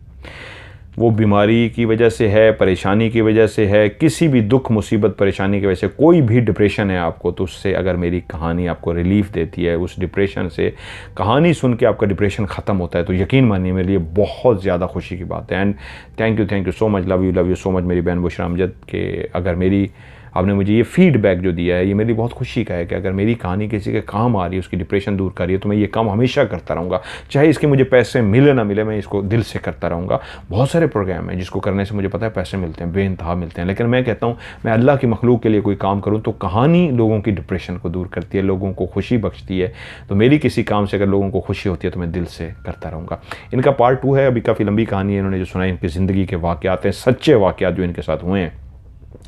वो बीमारी की वजह से है, परेशानी की वजह से है, किसी भी दुख मुसीबत परेशानी की वजह से कोई भी डिप्रेशन है आपको, तो उससे अगर मेरी कहानी आपको रिलीफ़ देती है, उस डिप्रेशन से कहानी सुन के आपका डिप्रेशन ख़त्म होता है, तो यकीन मानिए मेरे लिए बहुत ज़्यादा खुशी की बात है। And thank you so much, love you so much मेरी बहन बुशरा अमजद, के अगर मेरी आपने मुझे ये फीडबैक जो दिया है, ये मेरे लिए बहुत खुशी का है कि अगर मेरी कहानी किसी के काम आ रही है, उसकी डिप्रेशन दूर कर रही है, तो मैं ये काम हमेशा करता रहूँगा। चाहे इसके मुझे पैसे मिले ना मिले, मैं इसको दिल से करता रहूँगा। बहुत सारे प्रोग्राम हैं जिसको करने से मुझे पता है पैसे मिलते हैं, बेइंतहा मिलते हैं, लेकिन मैं कहता हूँ मैं अल्लाह की मखलूक के लिए कोई काम करूँ तो कहानी लोगों की डिप्रेशन को दूर करती है, लोगों को खुशी बख्शती है। तो मेरी किसी काम से अगर लोगों को खुशी होती है तो मैं दिल से करता रहूँगा। इनका पार्ट 2 है, अभी काफ़ी लंबी कहानी है इन्होंने जो सुनाई, इनकी ज़िंदगी के वाक़यात हैं, सच्चे वाक़यात जो इनके साथ हुए हैं।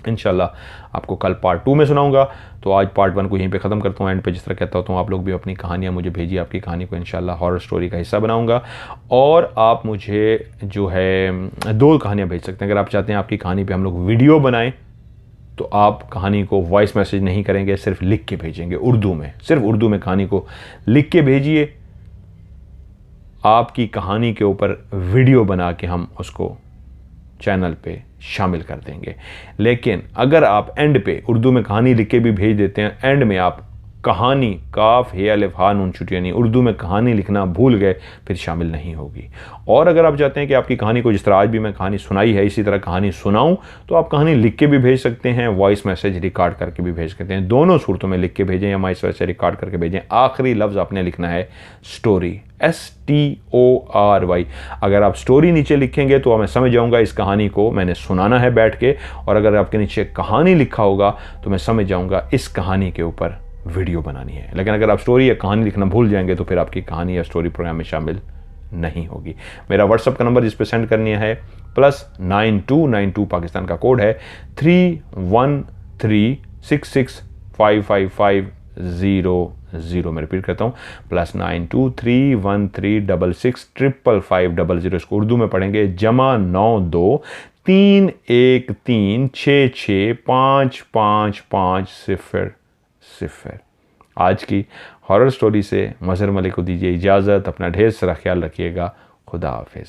इंशाल्लाह आपको कल पार्ट 2 में सुनाऊंगा। तो आज पार्ट 1 को यहीं पे ख़त्म करता हूँ। एंड पे जिस तरह कहता हूँ, आप लोग भी अपनी कहानियाँ मुझे भेजिए, आपकी कहानी को इंशाल्लाह हॉरर स्टोरी का हिस्सा बनाऊंगा। और आप मुझे जो है 2 कहानियाँ भेज सकते हैं। अगर आप चाहते हैं आपकी कहानी पे हम लोग वीडियो बनाएं, तो आप कहानी को वॉइस मैसेज नहीं करेंगे, सिर्फ लिख के भेजेंगे उर्दू में, सिर्फ उर्दू में कहानी को लिख के भेजिए। आपकी कहानी के ऊपर वीडियो बना के हम उसको चैनल पे शामिल कर देंगे। लेकिन अगर आप एंड पे उर्दू में कहानी लिख के भी भेज देते हैं, एंड में आप कहानी काफ हे अलिफ हा नून छुटिया नहीं, उर्दू में कहानी लिखना भूल गए, फिर शामिल नहीं होगी। और अगर आप चाहते हैं कि आपकी कहानी को, जिस तरह आज भी मैं कहानी सुनाई है, इसी तरह कहानी सुनाऊं, तो आप कहानी लिख के भी भेज सकते हैं, वॉइस मैसेज रिकॉर्ड करके भी भेज सकते हैं। दोनों सूरतों में लिख के भेजें या वॉइस मैसेज रिकॉर्ड करके भेजें। आखिरी लफ्ज़ आपने लिखना है स्टोरी, STORY। अगर आप स्टोरी नीचे लिखेंगे तो मैं समझ जाऊंगा इस कहानी को मैंने सुनाना है बैठ के, और अगर आपके नीचे कहानी लिखा होगा तो मैं समझ जाऊंगा इस कहानी के ऊपर वीडियो बनानी है। लेकिन अगर आप स्टोरी या कहानी लिखना भूल जाएंगे तो फिर आपकी कहानी या स्टोरी प्रोग्राम में शामिल नहीं होगी। मेरा व्हाट्सअप का नंबर जिस पे सेंड करनी है +9292, पाकिस्तान का कोड है 3136655550। मैं रिपीट करता हूँ, +923136655500। इसको उर्दू में पढ़ेंगे +923136655550। आज की हॉरर स्टोरी से मज़हर मलिक को दीजिए इजाज़त। अपना ढेर सारा ख्याल रखिएगा। खुदा हाफिज़।